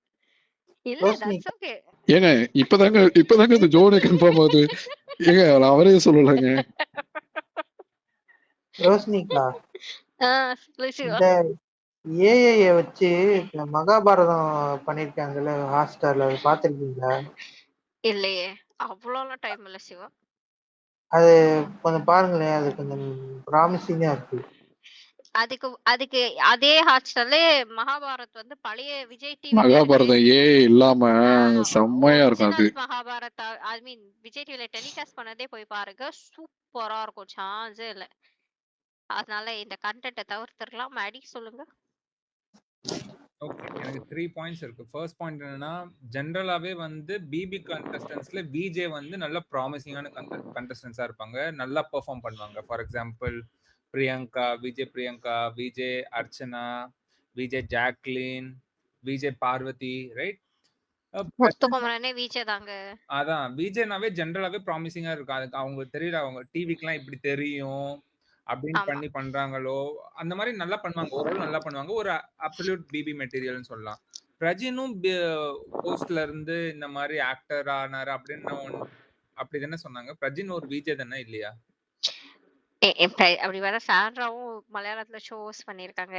இல்ல ரோஷினி தட்ஸ் ஓகே. ஏங்க இப்பதாங்க இந்த ஜோனே கன்ஃபார்ம் ஆகுது. ஏங்க அவரே சொல்லலாங்க. ரோஷினிக்கா, சொல்லு சிவா. இந்த ஏஐய வச்சு இந்த மகாபாரதம் பண்ணிருக்காங்கல்ல ஹாட்ஸ்டார்ல, அது பாத்திருக்கீங்களா? இல்லையே, அவ்வளோலாம் டைம் இல்ல சிவா. அது கொஞ்சம் பாருங்களேன், அது கொஞ்சம் ப்ராமிசிங்கா இருக்கு. அதுக்கு அதே ஹாட்ஸ்டார்ல மகாபாரத் வந்து பழைய விஜய் டிவில மகாபாரதம் இல்லாம செம்மையா இருக்கும் அது. ஒரிஜினல் மகாபாரத், ஐ மீன் விஜய் டிவில டெலிகாஸ்ட் பண்ணதே போய் பாருங்க, சூப்பரா இருக்கும், சான்ஸே இல்ல. அதனால இந்த கண்டென்ட்டை தவிர்த்துடலாம். மேடி சொல்லுங்க. ஓகே, எனக்கு 3 பாயிண்ட்ஸ் இருக்கு. ஃபர்ஸ்ட் பாயிண்ட் என்னன்னா, ஜென்ரலாவே வந்து பிபி கண்டஸ்டன்ட்ஸ்ல விஜே வந்து நல்ல ப்ராமிசிங்கான கண்டஸ்டன்ஸா இருப்பாங்க, நல்லா பெர்ஃபார்ம் பண்ணுவாங்க. For example Priyanka, VJ Archana, VJ Jacqueline, VJ Parvathy, right? முத்துக்குமரனே விஜே தாங்க. அதான் விஜேனாவே ஜென்ரலாவே ப்ராமிசிங்கா இருக்கும். அதுக்கு அவங்க தெரியல, அவங்க டிவிக்குலாம் இப்படி தெரியும் அப்படின்னு பண்றாங்களோ அந்த மாதிரி நல்லா பண்ணுவாங்க, ஓரளவு நல்லா பண்ணுவாங்க. ஒரு அப்சல்யூட் பிபி மெட்டீரியல்னு சொல்லலாம். பிரஜினும் போஸ்ட்ல இருந்து இந்த மாதிரி ஆக்டர் ஆனாரு அப்படின்னு அப்படி தானே சொன்னாங்க. பிரஜின் ஒரு விஜே தானே இல்லையா? அப்படி வர சாண்ட்ராவும் மலையாளத்துல ஷோஸ் பண்ணிருக்காங்க.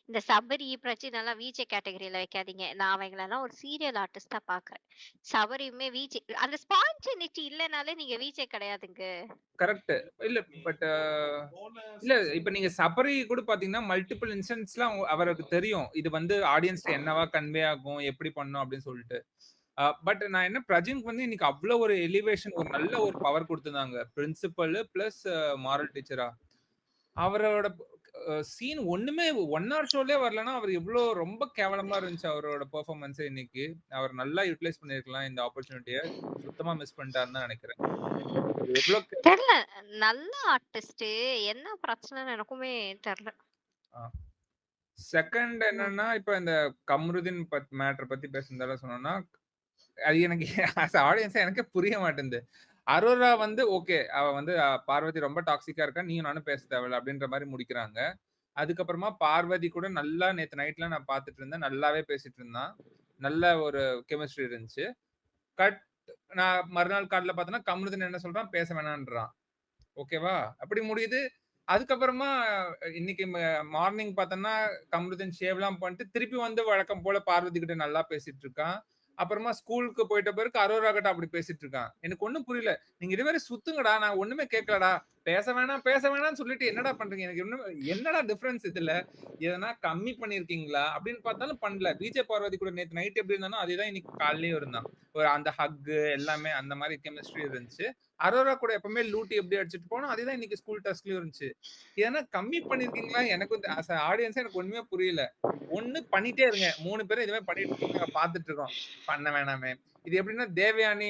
இந்த சபரி பிரச்சனை எல்லாம் விஜே கேட்டகரியில வைக்காதீங்க. நான் அவங்களெல்லாம் ஒரு சீரியல் ஆர்டிஸ்டா பாக்குறேன். சபரியுமே விஜே, அந்த ஸ்பான்டனிட்டி இல்லைனாலே நீங்க விஜே கிடையாதுங்க. கரெக்ட். இல்ல பட் இல்ல, இப்ப நீங்க சபரி கூட பாத்தீங்கன்னா மல்டிபிள் இன்ஸ்டன்ஸ்ல அவருக்கு தெரியும் இது வந்து ஆடியன்ஸ்க்கு என்னவா கன்வே ஆகும், எப்படி பண்ணும் அப்படின்னு சொல்லிட்டு. பட் நான் என்ன, பிரஜினுக்கு வந்து இன்னைக்கு அவ்வளவு ஒரு எலிவேஷன், ஒரு நல்ல ஒரு பவர் கொடுத்துருந்தாங்க, பிரின்சிபல் பிளஸ் மாரல் டீச்சரா. அவரோட சீன் ஒண்ணுமே 1 hour ஷோலே வரலன்னா அவர் எவ்வளவு ரொம்ப கேவலமா இருந்துச்சு அவரோட பெர்ஃபார்மன்ஸ். இன்னைக்கு அவர் நல்லா யூட்டிலைஸ் பண்ணிருக்கலாம் இந்த ஆப்பர்ச்சுனிட்டியை, சுத்தமா மிஸ் பண்ணிட்டாருன்னு தான் நினைக்கிறேன். தெரியல, நல்ல ஆர்டிஸ்ட், என்ன பிரச்சனைன்னு எனக்குமே தெரியல. செகண்ட் என்னன்னா இப்ப இந்த கம்ருதீன் மேட்டர் பத்தி பேசுனதால சொன்னோம்னா அது எனக்கு ஆடியன்ஸா எனக்கே புரிய மாட்டேங்குது. அரோரா வந்து ஓகே அவ வந்து பார்வதி ரொம்ப டாக்ஸிக்கா இருக்கா, நீயும் நானும் பேச தேவையில்ல அப்படின்ற மாதிரி முடிக்கிறாங்க. அதுக்கப்புறமா பார்வதி கூட நல்லா நேத்து நைட்ல நான் பார்த்துட்டு இருந்தேன், நல்லாவே பேசிட்டு இருந்தான், நல்ல ஒரு கெமிஸ்ட்ரி இருந்துச்சு. கட் நான் மறுநாள் காலைல பார்த்தோன்னா கம்ருதீன் என்ன சொல்றான், பேச வேணான்றான். ஓகேவா, அப்படி முடியுது. அதுக்கப்புறமா இன்னைக்கு மார்னிங் பார்த்தோன்னா கம்ருதீன் ஷேவ்லாம் பண்ணிட்டு திருப்பி வந்து வழக்கம் போல பார்வதி கிட்ட நல்லா பேசிட்டு இருக்கான். அப்புறமா ஸ்கூலுக்கு போயிட்ட பிறகு அரோரா கிட்ட அப்படி பேசிட்டு இருக்கான். எனக்கு ஒண்ணும் புரியல. நீங்க இதே மாதிரி சுத்துங்கடா, நான் ஒண்ணுமே கேட்கலடா, பேச வேணாம்னு சொல்லிட்டு என்னடா பண்றீங்க? எனக்கு என்னடா டிஃபரன்ஸ் இதுல? எதனா கம்மி பண்ணிருக்கீங்களா அப்படின்னு பார்த்தாலும் பண்ணல. விஜய் பார்வதி கூட நேத்து நைட் எப்படி இருந்தானோ அதேதான் இன்னைக்கு காலையிலயும் இருந்தான். ஒரு அந்த ஹக் எல்லாமே அந்த மாதிரி கெமிஸ்ட்ரி இருந்துச்சு. அரோரா கூட எப்பவுமே லூட்டி எப்படி அடிச்சுட்டு போனோம் அதேதான் இன்னைக்கு ஸ்கூல் டெஸ்ட்லயும் இருந்துச்சு. ஏன்னா கம்மி பண்ணிருக்கீங்களா? எனக்கு ஆடியன்ஸா எனக்கு ஒண்ணுமே புரியல. ஒண்ணு பண்ணிட்டே இருங்க, 3 பேரும் இதுவே பண்ணிட்டு இருக்காங்க, பாத்துட்டு இருக்கோம், பண்ண வேணாமே. இது எப்படின்னா தேவயானி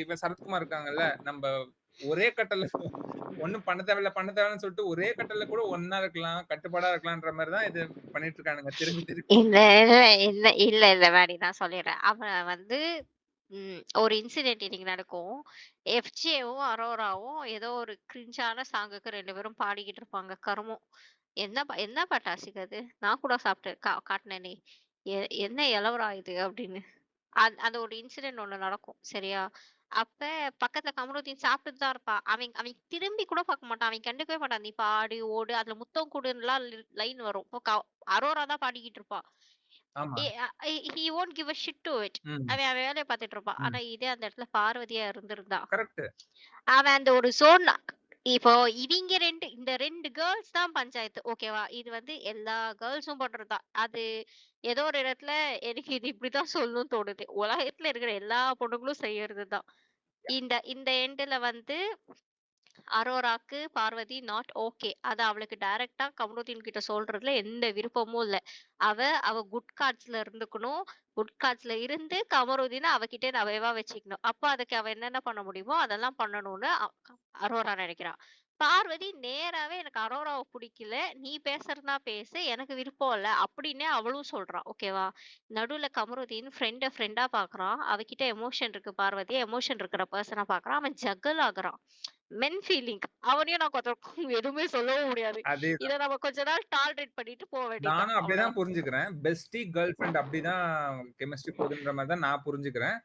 இவன் சரத்குமார் இருக்காங்கல்ல, நம்ம ஒரே கட்டல ஒண்ணும் பண்ண தேவையில்லன்னு சொல்லிட்டு ஒரே கட்டல கூட ஒன்னா இருக்கலாம், கட்டுப்பாடா இருக்கலாம்ன்ற மாதிரிதான் இது பண்ணிட்டு இருக்கானுங்க திரும்பி திரும்பி. இல்ல வேடி நான் சொல்லிடுறேன். அவன் வந்து ஒரு இன்சிடென்ட் இன்னைக்கு நடக்கும். எஃப்ஜேவும் அரோராவும் ஏதோ ஒரு கிரிஞ்சான சாங்குக்கு 2 பேரும் பாடிக்கிட்டு இருப்பாங்க. கருமம். என்ன பட்டாசுக்கு அது? நான் கூட சாப்பிட்டேன் காட்டினேனே. என்ன இளவரா இது அப்படின்னு. அந்த ஒரு இன்சிடென்ட் ஒண்ணு நடக்கும். சரியா? அப்ப பக்கத்துல கமருதீன் சாப்பிட்டுட்டு தான் இருப்பான். அவன் திரும்பி கூட பார்க்க மாட்டான். அவன் கண்டுக்கவே மாட்டான். நீ பாடு, ஓடு, அதுல முத்தம் கொடுன்னுலாம் லைன் வரும். இப்போ அரோரா தான் பாடிக்கிட்டு இருப்பான். ஆமா. he won't give a shit to it. ம். அவன் வேலையை பார்த்துட்டு இருப்பான். ஆனா இதே அந்த இடத்துல பார்வதியா இருந்திருந்தா கரெக்ட். அவன் அந்த ஒரு ஜோன். இப்போ இவங்க இந்த 2 கேர்ள்ஸ் தான் பஞ்சாயத்து. ஓகேவா? இது வந்து எல்லா கேர்ள்ஸும் பண்றதுதான். அது ஏதோ ஒரு இடத்துல எனக்கு இது இப்படிதான் சொல்லணும்னு தோணுது. உலகத்துல இருக்கிற எல்லா பொண்ணுங்களும் செய்யறதுதான். இந்த எண்டுல வந்து அரோராக்கு பார்வதி நாட் ஓகே. அது அவளுக்கு டைரக்டா கமருதீன் கிட்ட சொல்றதுல எந்த விருப்பமும் இல்ல. அவ குட் கார்ட்ஸ்ல இருந்துக்கணும். குட் கார்ட்ஸ்ல இருந்து கமருதீனை அவகிட்ட அவைவா வச்சுக்கணும். அப்ப அதுக்கு அவ என்னென்ன பண்ண முடியுமோ அதெல்லாம் பண்ணணும்னு அரோரா நினைக்கிறான். பார்வதி நேராவே எனக்கு அரோராவை பிடிக்கல, நீ பேசுறதுனா பேசு, எனக்கு விருப்பம் இல்ல அப்படின்னே அவளும் சொல்றான். ஓகேவா? நடுவுல கமருதீன் ஃப்ரெண்டா பாக்குறான். அவகிட்ட எமோஷன் இருக்கு, பார்வதி எமோஷன் இருக்கிற பர்சனா பாக்குறான். அவன் ஜகல் ஆகுறான். மென் ஃபீலிங். அவனையும் நான் கொஞ்சம் எதுவுமே சொல்லவும் முடியாது. இத நம்ம கொஞ்ச நாள் டாலரேட் பண்ணிட்டு போக வேண்டியதுதான். நானும் அப்படிதான் புரிஞ்சுக்கிறேன். பெஸ்டி கேர்ள் ஃப்ரெண்ட் அப்படிதான் கெமிஸ்ட்ரி போகுதுன்ற மாதிரி தான் நான் புரிஞ்சுக்கிறேன்.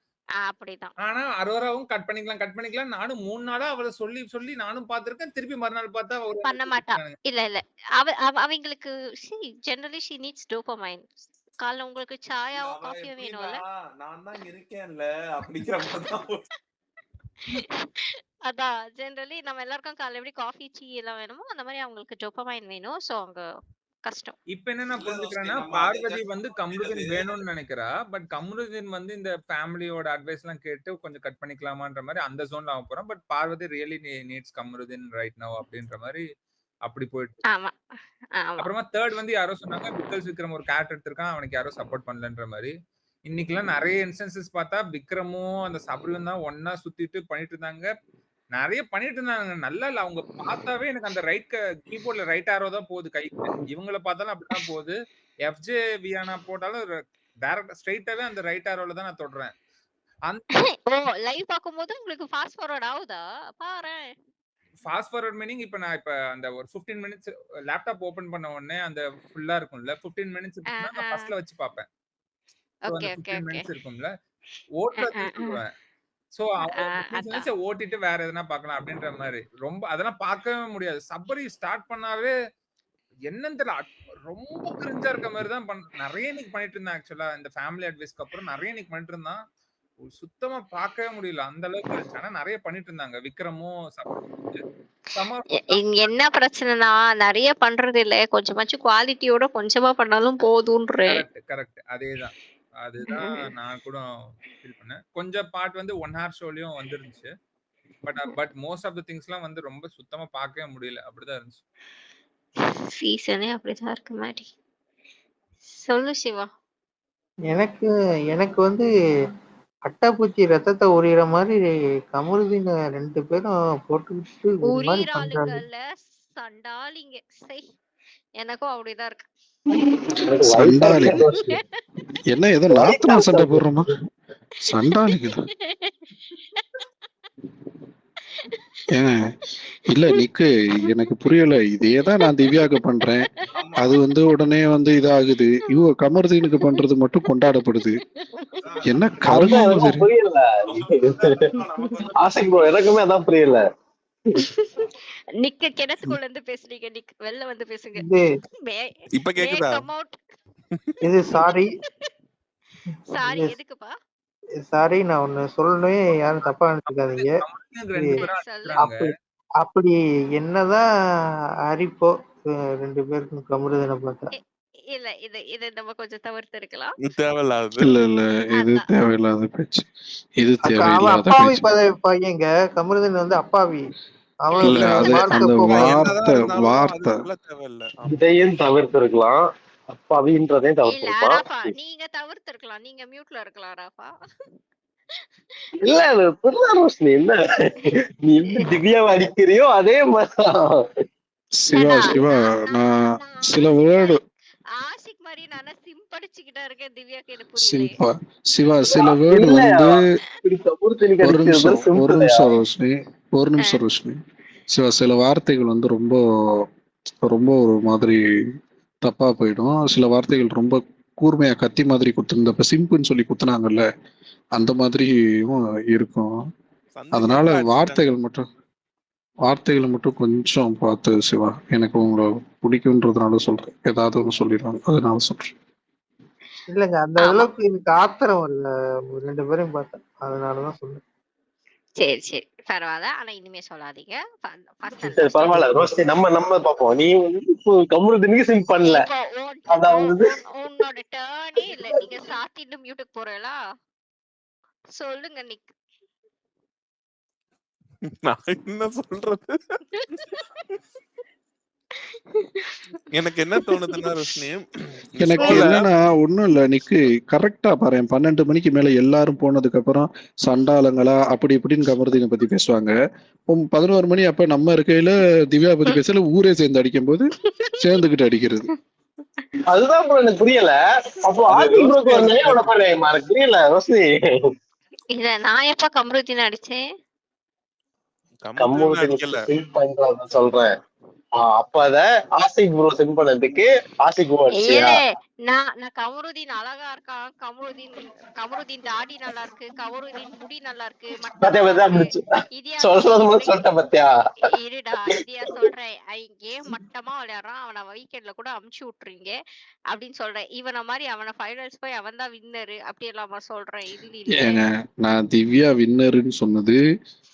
அப்படிதான். ஆனா அரோராவும் கட் பண்ணிக்கலாம் நானும் 3 நாளா அவளை சொல்லி நானும் பார்த்திருக்கேன். திருப்பி மறுநாள் பார்த்தா பண்ண மாட்டா. இல்ல அவங்களுக்கு ஜெனரலி she needs dopamine. காலைல உங்களுக்கு சாயாவோ காஃபியோ வேணும்ல? நான் தான் இருக்கேன்ல அப்படிங்கிற மாதிரி. அதான் ஜெனரலி நம்ம எல்லாருக்கும் காலைல எப்படி காஃபி டீ எல்லாம் வேணுமோ அந்த மாதிரி அவங்களுக்கு டோபமைன் வேணும். சோ அவங்க கஷ்டம். இப்ப என்ன நான் புரிஞ்சுக்கிறேன்னா பார்வதி வந்து கமருதீன் வேணும்னு நினைக்கிறா. பட் கமருதீன் வந்து இந்த ஃபேமிலியோட அட்வைஸ் எல்லாம் கேட்டு கொஞ்சம் கட் பண்ணிக்கலாமான்ற மாதிரி அந்த ஜோன்ல அவன் போறான். But Parvathi really needs Kamarudeen right now அப்படின்ற மாதிரி அப்படி போயிட்டு. அப்புறமா தேர்ட் வந்து யாரோ சொன்னாங்க விக்ரம் ஒரு கேரக்டர் எடுத்திருக்கான், அவனுக்கு யாரோ சப்போர்ட் பண்ணலன்ற மாதிரி. இன்னைக்கெல்லாம் நிறைய இன்ஸ்டன்சஸ் பார்த்தா விக்ரமும் அந்த சபரியும் தான் ஒன்னா சுத்திட்டு பண்ணிட்டு இருந்தாங்க. நிறைய பண்ணிட்டு இருந்தாங்க. நல்லா இல்ல. அவங்க பார்த்தாவே எனக்கு அந்த கீபோர்ட்ல ரைட் ஆரோ தான் போகுது கைக்கு. இவங்கள பார்த்தாலும் அப்படிதான் போகுது. எஃப்ஜே வியானா போட்டாலும் டைரக்டா ஸ்ட்ரைட்டாவே அந்த ரைட் ஆரோல தான் நான் தொடுறேன். லைவ் பாக்கும்போது உங்களுக்கு ஃபாஸ்ட் ஃபார்வர்ட் ஆவுதா? பாரு. ஃபாஸ்ட் ஃபார்வர்ட் மீனிங் இப்ப நான் அந்த ஒரு 15 மினிட்ஸ் லேப்டாப் ஓபன் பண்ண உடனே அந்த ஃபுல்லா இருக்கும்ல 15 மினிட்ஸ் இருக்குன்னா நான் ஃபர்ஸ்ட்ல வச்சு பாப்பேன். ஓகே 15 மினிட்ஸ் இருக்கும்ல ஓட்டுறது சொல்லுவேன். சோ ஓட்டிட்டு வேற எதனா பார்க்கலாம் அப்படின்ற மாதிரி. ரொம்ப அதெல்லாம் பார்க்கவே முடியாது. சபரி ஸ்டார்ட் பண்ணாவே என்னன்னு தெரியல, ரொம்ப கிரிஞ்சா இருக்க மாதிரி தான் நிறைய இன்னைக்கு பண்ணிட்டு இருந்தான். ஆக்சுவலா இந்த ஃபேமிலி அட்வைஸ்க்கு அப்புறம் நிறைய இன்னைக்கு பண்ணிட்டு இருந்தான். சுத்தமா பார்க்கவே முடியல, அந்த அளவுக்கு இருந்துச்சு. ஆனா நிறைய பண்ணிட்டு இருந்தாங்க விக்ரமும் என்ன பிரச்சனைனா நிறைய பண்றது இல்ல, கொஞ்சமாச்சும் குவாலிட்டியோட கொஞ்சமா பண்ணாலும் போதும்ன்ற. கரெக்ட் அதேதான் அதுதான் நான் கூட ஃபீல் பண்ணேன். கொஞ்சம் பார்ட் வந்து 1 hour ஷோலயும் வந்துருந்துச்சு. பட் மோஸ்ட் ஆஃப் தி திங்ஸ்லாம் வந்து ரொம்ப சுத்தமா பார்க்கவே முடியல, அப்படிதான் இருந்துச்சு. சீசனே அப்படிதான் இருக்கு மாதிரி. சொல்லு சிவா. எனக்கு வந்து அட்டாப்பூச்சி ரத்தத்தை உரியிற மாதிரி கமருதீன் 2 பேரும் போட்டுக்கிட்டு ஒரு மாதிரி பண்றாங்க. சண்டாலிங்க. எனக்கும் அப்படிதான் இருக்கு. எனக்கு சண்டாளி வயிற்று ரோஷினி, என்ன ஏதோ நாத்தனா வயிற்று சண்டை போடுறோமா? சண்டாளிகள் ஏங்க இல்ல நிக்கு, எனக்கு புரியல. இதேதான் நான் திவ்யாக்கு பண்றேன், ஆமா அது வந்து உடனே வந்து இதாகுது. இவ கமர்தீனுக்கு பண்றது மட்டும் கொண்டாடப்படுது. என்ன அதுதான் கருமமா எனக்கும் சரி. புரியல. நமக்கு வந்து ஆசிக் ப்ரோ எனக்குமே அதான் புரியல. நிக்க கிணத்துக்குள்ள இருந்து பேசுறீங்க, நிக் வெளில வந்து பேசுங்க. இது இப்ப மே கேக்குதா? Come out. இது சாரி சாரி இது எதுக்குப்பா? சாரி, நான் ஒண்ணு சொல்லணும், யாரும் தப்பா நினைச்சுக்காதீங்க. கமருதீனுக்கு ரெண்டு இது பேரும் சொல்லு. அடிக்கிறாங்க. அப்படி அப்படி என்னதான் அரிப்போ ரெண்டு பேருக்கும் கமருதனை பார்த்தா. இ- இல்ல இது நம்ம கொஞ்சம் தவிர்த்து இருக்கலாம். இது தேவையில்லாதது. இல்ல இல்ல, இது அதான் தேவையில்லாத பேச்சு. இது அவன் தேவையில்லாத அப்பாவி பேச்சு. பையங்க. கமருதன் வந்து அப்பாவி. அவன் இல்ல வந்து அது மார்க்க அந்த போகும். என்னதான் வார்த்தை இருந்தாலும் அது வார்த்தை சொல்ல தேவையில்ல. ஆமா. இதையும் தவிர்த்திருக்கலாம், அப்பாவின்றதையும் இல்ல தவிர்த்திருக்கலாம். ராஃபா, நீங்க தவிர்த்து இருக்கலாம், நீங்க மியூட்ல இருக்கலாம் ராஃபா. இல்ல அது புரியல ரோஷினி, என்ன நீ எப்படி திவ்யாவை அடிக்கிறியோ அதே மாதிரிதான். சிவா நான் சிவா, நான் நான் நான் சில ஆசிக் வேர்டு மாதிரி ஆசிக் மாதிரி நானா சிம்படிச்சுக்கிட்டா இருக்கேன் திவ்யாக்கு, எனக்கு புரியலையே. சிம்பா சிவா, சில வேர்டு இல்லையா, வந்து இப்படி கமருதீனுக்கு ஒரு அடிக்கிறது நிமிஷம் ஒரு சிம்பிளையா? நிமிஷம் ரோஷினி, ஒரு அஹ், நிமிஷம் ரோஷினி. சிவா, சில வார்த்தைகள் வந்து ரொம்ப ரொம்ப ஒரு மாதிரி தப்பா போயிடும். சில வார்த்தைகள் ரொம்ப கூர்மையா கத்தி மாதிரி குத்துருந்தப்ப சிம்புன்னு சொல்லி குத்துனாங்கல்ல, அந்த மாதிரியும் இருக்கும். சந்து அதனால ஹெட்ல அடிச்சிட்டாங்க. வார்த்தைகளை மட்டும் கொஞ்சம் பார்த்து சிவா. எனக்கு உங்களை பிடிக்குன்றதுனால சொல்றேன், ஏதாவது ஒன்று சொல்லிடுவாங்க அதனால சொல்றேன். இல்லைங்க, அந்த ஆமா, அளவுக்கு எனக்கு ஆத்திரம் இல்ல ரெண்டு பேரையும் பார்த்தேன், அதனாலதான் சொன்னேன். சரி சரி பரவாயில்ல, ஆனா இனிமே சொல்லாதீங்க. ஃபர்ஸ்ட் அண்ட் சரி ஃபர்ஸ்ட் பரவாயில்ல இது. ரோஷினி, நம்ம பார்ப்போம். நீ வந்து இப்போ கமருதீனுக்கு சிம் பண்ணல, இப்போ அதாவது உன்னோட டேர்னே இல்ல, நீங்க சாத்திட்டு மியூட்டுக்கு போறீங்களா? சொல்லுங்க நிக். நான் என்ன சொல்றது? எனக்கு என்ன தோணுதுன்னா ரோஷினி, இந்த எனக்கு ஷோல என்னன்னா ஒண்ணும் இல்ல நிக்கு, கரெக்டா பாரு, 12 மணிக்கு மேல எல்லாரும் போனதுக்கு அப்புறம் சண்டாளங்களா அப்படி இப்படின்னு கமருதீனை பத்தி பேசுவாங்க. 11 மணி அப்ப நம்ம இருக்கையில திவ்யா பத்தி பேசல, ஊரே சேர்ந்து அடிக்கும் போது சேர்ந்துகிட்டு அடிக்கிறது. அதுதான் bro எனக்கு புரியல. அப்போ அது ஆசிக் ப்ரோக்கு ரோஷினியோட வந்தனே அவனை பண்ண எனக்கு புரியல ரோஷினி. இல்ல நான் எப்ப கம்ருதீன் அடிச்சேன்? கமருதீன் அடிக்கல. கமருதீனுக்கு சிம் பண்றத சொல்றேன். அப்ப அத ஆசிக் ப்ரோ சிம் பண்ணதுக்கு ஆசிக் ப்ரோ அடிச்சியா? இல்ல நான் கமருதீன் அழகா இருக்கான், கமருதீன் தாடி நல்லா இருக்கு, கமருதீன் முடி நல்லா இருக்கு, மட்டமா பத்தியா பத்தியா இருக்கு. இதியா சொல்றது சொல்றேன், சொல்லிட்டேன் பத்தியா. இருடா இதியா சொல்றேன். கேம் மட்டமா விளையாடுறான், அவனை வீக்கெண்ட்ல கூட அமுச்சு விட்டுறீங்க அப்படின்னு சொல்றேன். இவனை மாதிரி அவனை ஃபைனல்ஸ் போய் அவன் தான் வின்னரு அப்படி எல்லாமா சொல்றேன். இல்ல ஏங்க, நான் திவ்யா வின்னருன்னு சொன்னது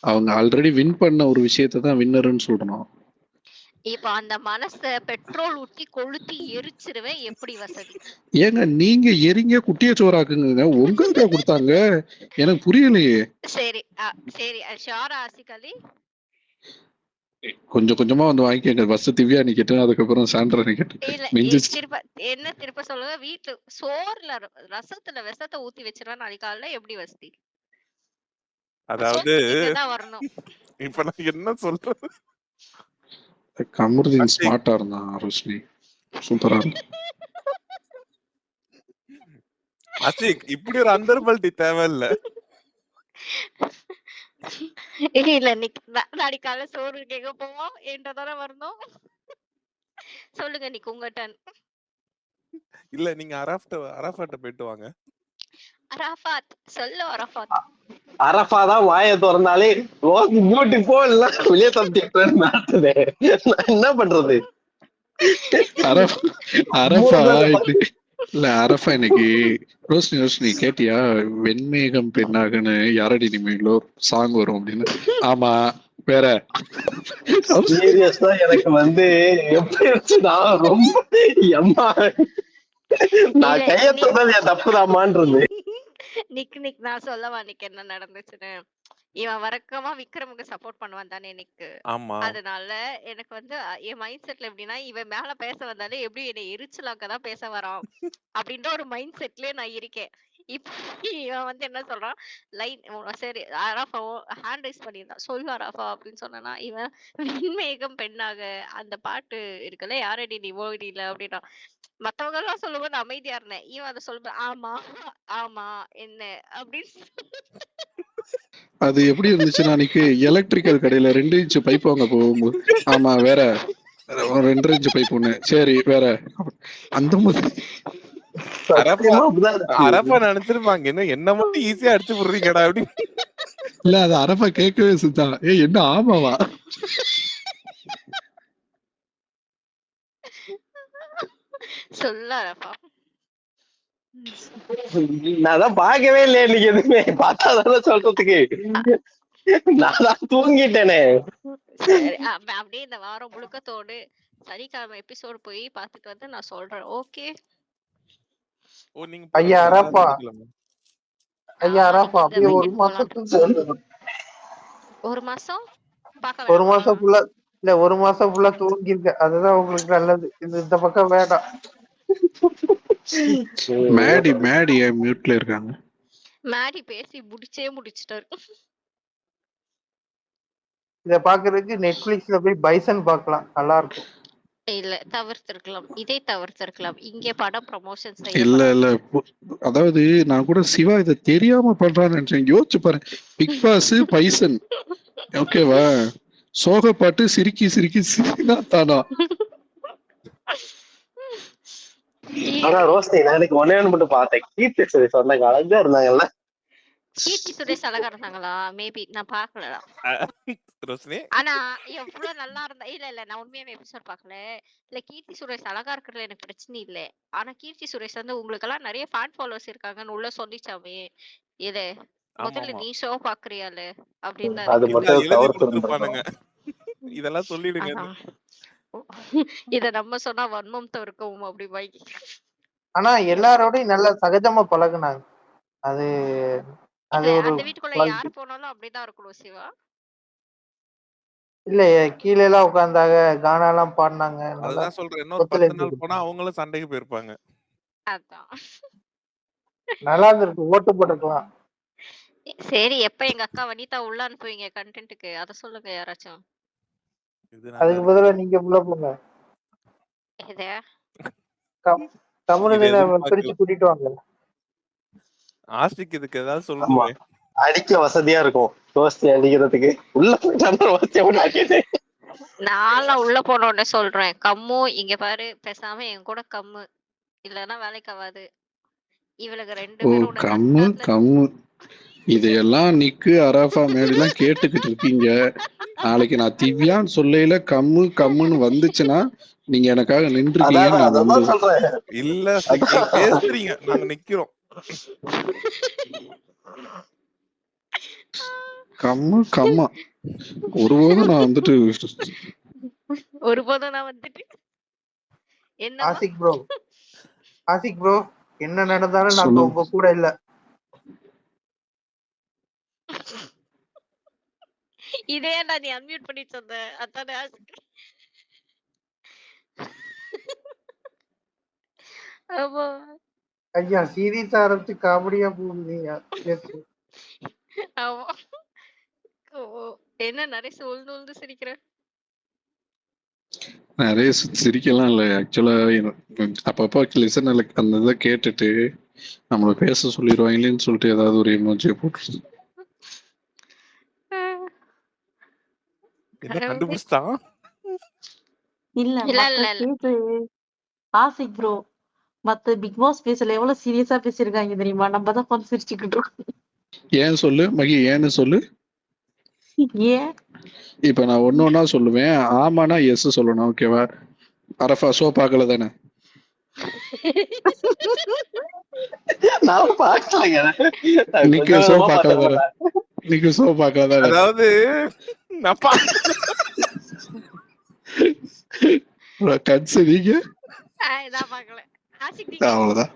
அவங்க ஆல்ரெடி வின் பண்ண ஒரு விஷயத்தை தான் வின்னருன்னு சொல்றோம். இப்ப அந்த மனச பெட்ரோல் ஊத்தி கொளுத்தி எரிச்சிருவேன், எப்படி வசதி? ஏங்க நீங்க எரிங்க, குட்டிய சோறாக்குங்க, உங்களுக்கா கொடுத்தாங்க? எனக்கு புரியலையே. சரி சரி ஷாரா ஆசிக் அலி? கொஞ்சம் கொஞ்சமா வந்து வாங்கிக்கங்க. ஃபர்ஸ்ட் திவ்யா நிக்கட்டு, அதுக்கப்புறம் சாண்ட்ரா நிக்கட்டு. இல்ல மிஞ்சிச்சு. திருப்ப சொல்லுங்க. வீட்டுல சோறுல ரசத்துல விஷத்தை ஊத்தி வச்சிருவேன் நாளைக்கு காலையில, எப்படி வசதி? அதாவது இங்கதான் வரணும். இப்ப நான் என்ன சொல்றது? கமருதீன் ஸ்மார்ட்டா இருந்தான் ரோஷினி, சூப்பரா இருந்தான். அசிக் இப்படி ஒரு அந்தர்பல்ட்டி தேவையில்ல. இல்ல நாளைக்கு காலையில சோறு கேட்க போவோம், என்றதானே வரணும். சொல்லுங்க நிக்கு, உங்க டன். இல்ல நீங்க அரஃபாட்ட போயிட்டு வாங்க. அரஃபாத் சொல்லு. அரஃபாத் அரஃபா தான் வாயை திறந்தாலே மூட்டுக்கு போ இல்ல வெளியே தப்பிட்டு நாட்டுது. நான் என்ன பண்றது? அரஃபா இல்ல, அரஃபா இன்னைக்கு ரோஷினி கேட்டியா, வெண்மேகம் பெண்ணாகன்னு யாரடி நிமையிலோ சாங் வரும் அப்படின்னு. ஆமா, வேற சீரியஸா எனக்கு வந்து எப்படி இருந்துச்சுன்னா ரொம்ப எம்மா நான் கையெழுத்ததான் என் தப்புதாமான்றது. நிக் நான் சொல்லவா நிக் என்ன நடந்துச்சுன்னு? இவன் வழக்கமா விக்ரமுக்கு சப்போர்ட் பண்ணுவான் தானே நிக்கு. அதனால எனக்கு வந்து என் மைண்ட் செட்ல எப்படின்னா, இவன் மேல பேச வந்தாலே எப்படி என்னை எரிச்சலாக்கதான் பேச வரான் அப்படின்ற ஒரு மைண்ட் செட்லயே நான் இருக்கேன். இப்ப இவன் வந்து என்ன சொல்றான், லைன் சரி அரஃபா ஹேண்ட் ரைஸ் பண்ணியிருந்தான். சொல்லு அரஃபா அப்படின்னு சொன்னா, இவன் விண்மேகம் பெண்ணாக அந்த பாட்டு இருக்குல்ல, யாரடி நீ ஓடில அப்படின்னா. மத்தவங்க எல்லாம் சொல்லும்போது அமைதியா இருந்தேன். இவன் அதை சொல்லும்போது ஆமா ஆமா என்ன அப்படின்னு அது எப்படி இருந்துச்சுன்னா, அன்னைக்கு எலக்ட்ரிக்கல் கடையில 2 இன்ச் பைப் வாங்க போகும்போது, ஆமா வேற 2 இன்ச் பைப் ஒண்ணு, சரி வேற, அந்த மாதிரி. அரப்பா சத்தியமா அப்படிதான் அரப்பா இருந்துச்சு. நினைச்சிருப்பாங்க என்ன மட்டும் ஈஸியா அடிச்சு விடுறீங்கடா அப்படின்னு. இல்ல அது அரபா கேட்கவே செஞ்சான். என்ன ஆமாவா? சொல்லு அரஃபா. நான் தான் பார்க்கவே இல்லையே இன்னைக்கு எதுவுமே. பார்த்தாதானே சொல்றதுக்கு. நான் தான் தூங்கிட்டேனே. சரி அப்படியே இந்த வாரம் முழுக்கத்தோடு சனிக்கிழமை எபிசோடு போய் பார்த்துட்டு வந்து நான் சொல்றேன். ஓகே ஓ நீங்க ஐயா போறீங்களா அரப்பா சனிக்கிழமை? ஐயா ஆமா அரப்பா இன்னைக்கு இந்த அப்படியே ஒரு வீக்கெண்ட் போலாம். மாசத்துக்கு ஒரு மாசம் பார்க்க ஒரு வேணாமா? மாசம் ஃபுல்லா இல்ல ஒரு மாசம் ஃபுல்லா தூங்கிருக்க, அதுதான் உங்களுக்கு நல்லது. இந்த பக்கம் வேண்டாம். மேடி மியூட்ல இருக்காங்க. மேடி பேசி முடிச்சிட்டாரு. இத பாக்குறதுக்கு நெட்ஃபிளிக்ஸ்ல போய் பைசன் பார்க்கலாம், நல்லா இருக்கும். இல்ல தவிர்த்திருக்கலாம், இதை தவிர்த்திருக்கலாம். இங்கே படம் ப்ரமோஷன் இல்ல செய்யப்படாது. இல்ல அதாவது நான் கூட சிவா இதை தெரியாம பண்றான்னு நினைச்சேன். யோசிச்சு பாருங்க, பிக் பாஸ் பைசன் ஓகேவா, சோக பாட்டு சிரிக்கி சிரிக்கி சிரினா தானா. ஆனா ரோஸ்னி நான் எனக்கு ஒன்னே ஒண்ணு மட்டும் பார்த்தேன். கீர்த்தி சுரேஷ் சொன்னாங்க, அழகா இருந்தாங்கல்ல. கீர்த்தி சுரேஷ் அழகா இருந்தாங்களா? மேபி நான் பாக்கல. ரோஷினி ஆனா எவ்வளவு நல்லா இருந்தா, இல்ல நான் உண்மையாவே எபிசோட் பாக்கல. இல்ல கீர்த்தி சுரேஷ் அழகா இருக்கிறதுல எனக்கு பிரச்சனை இல்ல. ஆனா கீர்த்தி சுரேஷ் வந்து உங்களுக்கு எல்லாம் நிறைய ஃபேன் ஃபாலோவர்ஸ் இருக்காங்கன்னு உள்ள சொல்லிச்சாமே. இது ஆமா முதல்ல ஆமா நீ ஷோ பாக்குறியால அப்படின்னு தான் அது இருக்கு. இல்ல மட்டும் எழுதி தவிர்த்து கொடுத்துருப்பானுங்க. இதெல்லாம் சொல்லிடுங்க. அதான். இத நம்ம சொன்னா வன்மம் தவிர்க்கவும் அப்படி பாக்கி. ஆனா எல்லாரோடையும் நல்லா சகஜமா பழகுனாங்க. அது அது இல்ல ஒரு அந்த வீட்டுக்குள்ள quality. யாரு போனாலும் அப்படிதான் இருக்கணும் சிவா. இல்ல கீழே எல்லாம் உட்கார்ந்தாங்க, கானா எல்லாம் பாடினாங்க, நல்லா அதுதான் சொல்றேன். இன்னொரு 10 ஒத்துழைப்பு நாள் கொடுத்தாங்க. போனா அவங்களும் சண்டைக்கு போயிருப்பாங்க. அதான். நல்லா இருந்திருக்கு, ஓட்டு போட்டுக்கலாம். சரி எப்ப எங்க அக்கா வனிதா உள்ள அனுப்புவீங்க கண்டென்ட்டுக்கு, அத சொல்லுங்க யாராச்சும். இது நல்லா அதுக்கு இருக்கு. பதிலா நீங்க உள்ள போங்க, இத தமிழ் இது எதிர்பார்க்கல. பிரிச்சு கூட்டிட்டு வாங்க. ஆஸ்திக் இதுக்கு ஏதாவது ஆமா, சொல்லணுமே. அடிக்க வசதியா இருக்கும். ரோஸ்னி அடிக்கிறதுக்கு உள்ள போயிட்டு நான்லாம் உள்ள போன உடனே சொல்றேன், கம்மு இங்க பாரு பேசாம என் கூட கம்மு, இல்லன்னா வேலைக்கு ஆகாது. இவளுக்கு 2 ஓ பேரும் உன்னை கம்மு தற்காத்துல கம்மு, இதையெல்லாம் நிக்கு அரஃபா மேடிலாம் கேட்டுக்கிட்டு இருக்கீங்க. நாளைக்கு நான் திவ்யான்னு சொல்லையில கம்மு கம்முன்னு வந்துச்சுன்னா நீங்க எனக்காக அதான் நின்றுக்கீங்கன்னு நான் அதான் நம்புவேன். சொல்றேன். இல்ல நீங்க பேசுறீங்க, நாங்க நிக்கிறோம். கம்மு கம்மா ஒருபோதும் நான் வந்துட்டு ஒருபோதும் நான் வந்துட்டு என்னமா ஆசிக் ப்ரோ என்ன நடந்தாலும் நான் சொல்லு. உங்க கூட இல்ல. இதே நான் நீ அன்மியூட் பண்ணி சொன்ன அதானே ஆசிக். ஆமா ஐயா சீரியஸா ஆரம்பிச்சு காமெடியா போகுதுங்க. ஆமா. ஓ என்ன நிறைய சூழ்ந்து சிரிக்கிற. நிறைய சிரிக்கலாம் இல்லை ஆக்சுவலா. அப்பப்போ லிசனர்ல அந்த இதை கேட்டுட்டு நம்மள பேச சொல்லிடுவாங்களேன்னு சொல்லிட்டு ஏதாவது ஒரு எமோஜியை போட்டு என்ன கண்டுபிடிச்சிட்டான்? இல்ல இல்ல மத்த இல்ல இல்ல கேஸ் ஆசிக் ப்ரோ மத்த பிக் பாஸ் பேசல எவ்வளவு சீரியஸா பேசிருக்காங்க தெரியுமா? நம்ம தான் பார்த்து சிரிச்சுக்கிட்டு இருக்கோம். ஏன் சொல்லு மகி, ஏன்னு சொல்லு. ஏன் இப்ப நான் ஒன்னொன்னா சொல்லுவேன், ஆமானா எஸ் சொல்லணும். ஓகேவா? அரஃபா ஷோ பார்க்கல தானே? நான் பாக்கலைங்க. நிக்கு ஷோ பார்க்கல தானே? நிக்கு ஷோ பார்க்கல தானே? அதாவது நான் கட்ஸ் நீங்க நான் பார்க்கல. ஆசிக் நீ அவ்வளவுதான்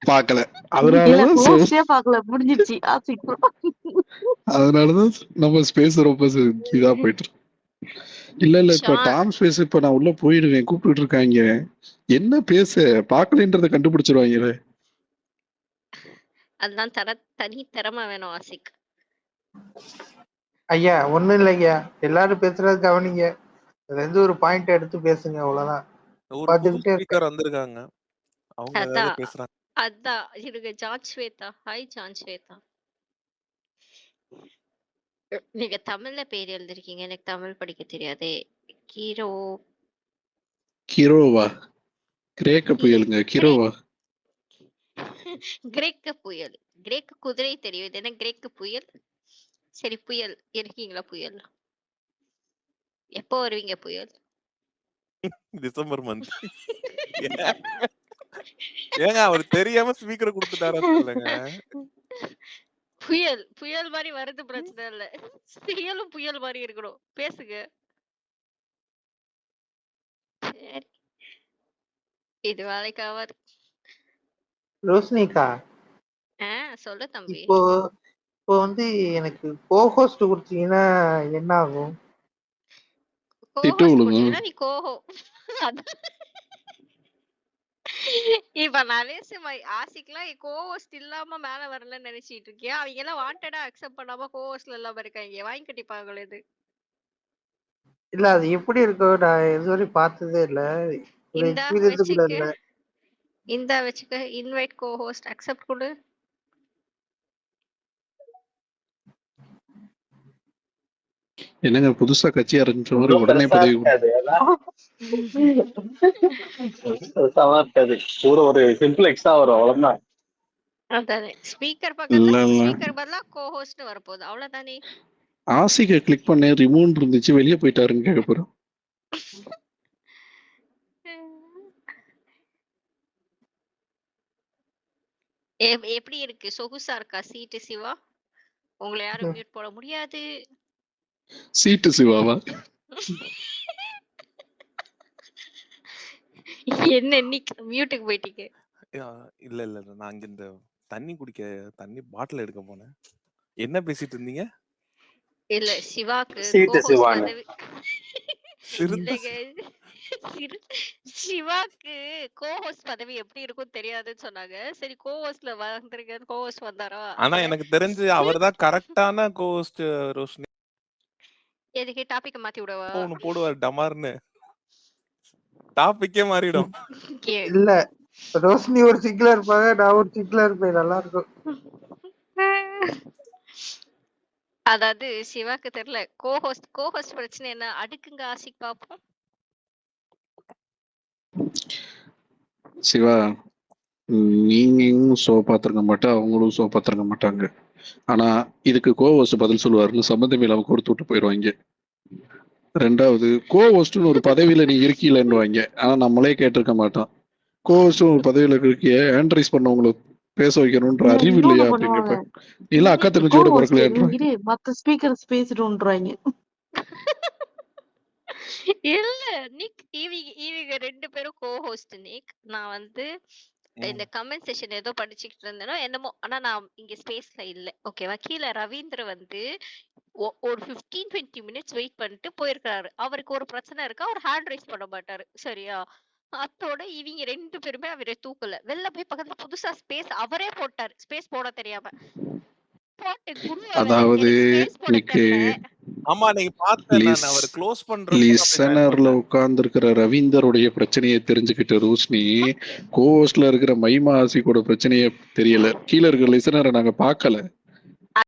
பார்க்கல. இல்ல அதனாலதான் போஸ்டே பார்க்கல, முடிஞ்சிருச்சு ஆசிக் ப்ரோ. அதனாலதான் நம்ம ஸ்பேஸ் ரொம்ப இதா போயிட்டு இருக்கு. இல்ல இப்ப ஷான் டாம் ஸ்பேஸ் இப்ப நான் உள்ள போயிடுவேன், கூப்பிட்டு இருக்காங்க. என்ன பேச பாக்கலன்றத கண்டுபிடிச்சிருவாங்க. அதுதான் தனி திறமை வேணும் ஆசிக். ஐயா ஒண்ணும் இல்லையா, எல்லாரும் பேசுறது கவனிங்க, அதுல இருந்து ஒரு பாயிண்ட் எடுத்து பேசுங்க, அவ்வளவுதான். ஒரு புது பாத்துக்கிட்டே இருக்கேன். ஸ்பீக்கர் வந்திருக்காங்க, அவங்க ஏதாவது அதான் பேசுறாங்க. அதான் இருங்க. John Swetha, hi John Swetha. நீங்க தமிழ்ல பேர் எழுதிருக்கீங்க, எனக்கு தமிழ் படிக்க தெரியாதே. கீரோ கிரோவா? கிரேக்க புயலுங்க. கிரோவா? கிரேக்க புயல். கிரேக்க குதிரை தெரியும், இது என்ன கிரேக்க புயல்? சரி புயல் இருக்கீங்களா? புயல் எப்போ வருவீங்க புயல்? December month. ஏங்க அவர் தெரியாம ஸ்பீக்கர் கொடுத்துட்டாரா சொல்லுங்க. புயல் புயல் மாதிரி வருது, பிரச்சனை இல்ல. புயலும் புயல் மாதிரி இருக்கணும், பேசுங்க. சரி, இது வேலைக்கு ஆகாது. ரோஷினிகா, சொல்லு தம்பி. இப்போ இப்போ வந்து எனக்கு கோஹோஸ்ட் கொடுத்தீங்கன்னா என்ன ஆகும்? திட்டு கோஹோஸ்ட் விழுங்க. கொடுத்தீங்கன்னா நீ கோஹோ. இப்ப நிறைய ஆசிக்கலாம் கோஹோஸ்ட் இல்லாம மேல வரலன்னு நினைச்சிட்டு இருக்கியா? அவங்க எல்லாம் வாண்டடா அக்செப்ட் பண்ணாம கோஹோஸ்ட்ல இல்லாம இருக்காங்க, வாங்கி கட்டிப்பாங்களே இது. இல்ல அது எப்படி இருக்கும், நான் இதுவரை பார்த்ததே இல்ல, ஒரு இந்தா எக்ஸ்பீரியன்ஸ் கூட வச்சுக்க, இல்ல. இந்தா வச்சுக்க, இன்வைட் கோஹோஸ்ட் அக்செப்ட் கொடு. என்னங்க புதுசா கட்சி ஆரம்பிச்ச மாதிரி ஒன்றும் உடனே பெருசா பதவி இருக்காது, பெருசாவா இருக்காது, ஒரு சிம்பிள் எக்ஸ்ட்ரா வரும், அவ்வளவுதான். அதானே, ஸ்பீக்கர் இல்ல பக்கத்துல இல்ல ஸ்பீக்கர் பதிலா கோஹோஸ்ட் வரப்போகுது, அவ்வளவுதானே. ஆசிக்க கிளிக் பண்ண ரிமூவ் இருந்துச்சு, வெளியே போயிட்டாருன்னு கேட்க போறோம். எப்படி இருக்கு? சொகுசா இருக்கா சீட்டு சிவா? உங்களை யாரும் மியூட் போட முடியாது. சீட்டு சிவாவா? என்ன இன்னைக்கு மியூட்டுக்கு போயிட்டீங்க? இல்ல இல்ல இல்ல, நான் அங்க இந்த தண்ணி பாட்டில் எடுக்க போனேன். என்ன பேசிட்டு இருந்தீங்க? இல்ல சிவாக்கு சீட்டு கோஹோஸ்ட் சிவான்னு. பதவி சிறந்த இல்லைங்க, சிவாக்கு கோஹோஸ்ட் பதவி எப்படி இருக்கும் தெரியாதுன்னு சொன்னாங்க. சரி கோஹோஸ்ட்ல வந்துருங்க, கோஹோஸ்ட் வந்தாரா? ஆனா எனக்கு தெரிஞ்சு அவர்தான் கரெக்டான கோஸ்ட். ரோஷினி எதுக்கு டாபிக் மாத்தி விடவா? ஒண்ணு போடுவார் டமார்னு, டாபிக்கே மாறிடும். இல்ல ரோஷினி ஒரு சிங்கிளா இருப்பாங்க, நான் ஒரு சிங்கிளா இருப்பேன், நல்லா இருக்கும். அதாவது சிவாக்கு தெரியல கோஹோஸ்ட் பிரச்சனை என்ன, அடுக்குங்க ஆசிக் பாப்போம். சிவா, நீங்களும் ஷோ பார்த்துருக்க மாட்டா, அவங்களும் ஷோ பார்த்துருக்க மாட்டாங்க. ஆனா இதுக்கு கோவஸ்ட் பதில் சொல்லுவாருன்னு சம்மந்தம் இல்லாம கொடுத்து விட்டு போயிடுவாங்க. ரெண்டாவது, கோவஸ்ட்னு ஒரு பதவியில நீ இருக்கீலன்னுவாங்க, ஆனா நம்மளே கேட்டிருக்க மாட்டோம். கோவஸ்ட் ஒரு பதவியில இருக்கிய ஆண்ட்ரைஸ் பண்ணவங்களை பேச வைக்கணும்ன்ற அறிவு இல்லையா அப்படின்னு கேட்பேன். இல்ல அக்கா தங்கச்சியோட பிறக்கலையான்றாங்க. மத்த ஸ்பீக்கர்ஸ் பேசிடுன்றாங்க. இல்ல நிக், இவங்க ரெண்டு பேரும் கோஹோஸ்ட் நிக். நான் வந்து இந்த கமெண்ட் செஷன் ஏதோ படிச்சுக்கிட்டு இருந்தேனோ என்னமோ, ஆனா நான் இங்க ஸ்பேஸ்ல இல்ல, ஓகேவா. கீழே ரவீந்திர வந்து ஒரு 15-20 மினிட்ஸ் வெயிட் பண்ணிட்டு போயிருக்காரு. அவருக்கு ஒரு பிரச்சனை இருக்கா, அவர் ஹேண்ட் ரைஸ் பண்ண மாட்டாரு, சரியா. அத்தோட இவங்க ரெண்டு பேருமே அவரை தூக்கல, வெளில போய் பக்கத்துல புதுசா ஸ்பேஸ் அவரே போட்டாரு, ஸ்பேஸ் போட தெரியாம போட்டு குரு அவரை, அதாவது எனக்கு ஸ்பேஸ் போட இன்னைக்கு தெரியல. ஆமா நீங்க பார்த்தேன், நான் அவர் க்ளோஸ் பண்றப்போ லிசனர்ல உட்கார்ந்து இருக்கிற ரவீந்தருடைய பிரச்சனையை தெரிஞ்சுக்கிட்ட ரோஷினி கோஸ்ட்ல இருக்கிற மைமா ஆசிக்கோட பிரச்சனையே தெரியல. கீழே இருக்கிற லிசனரை நாங்க பார்க்கல.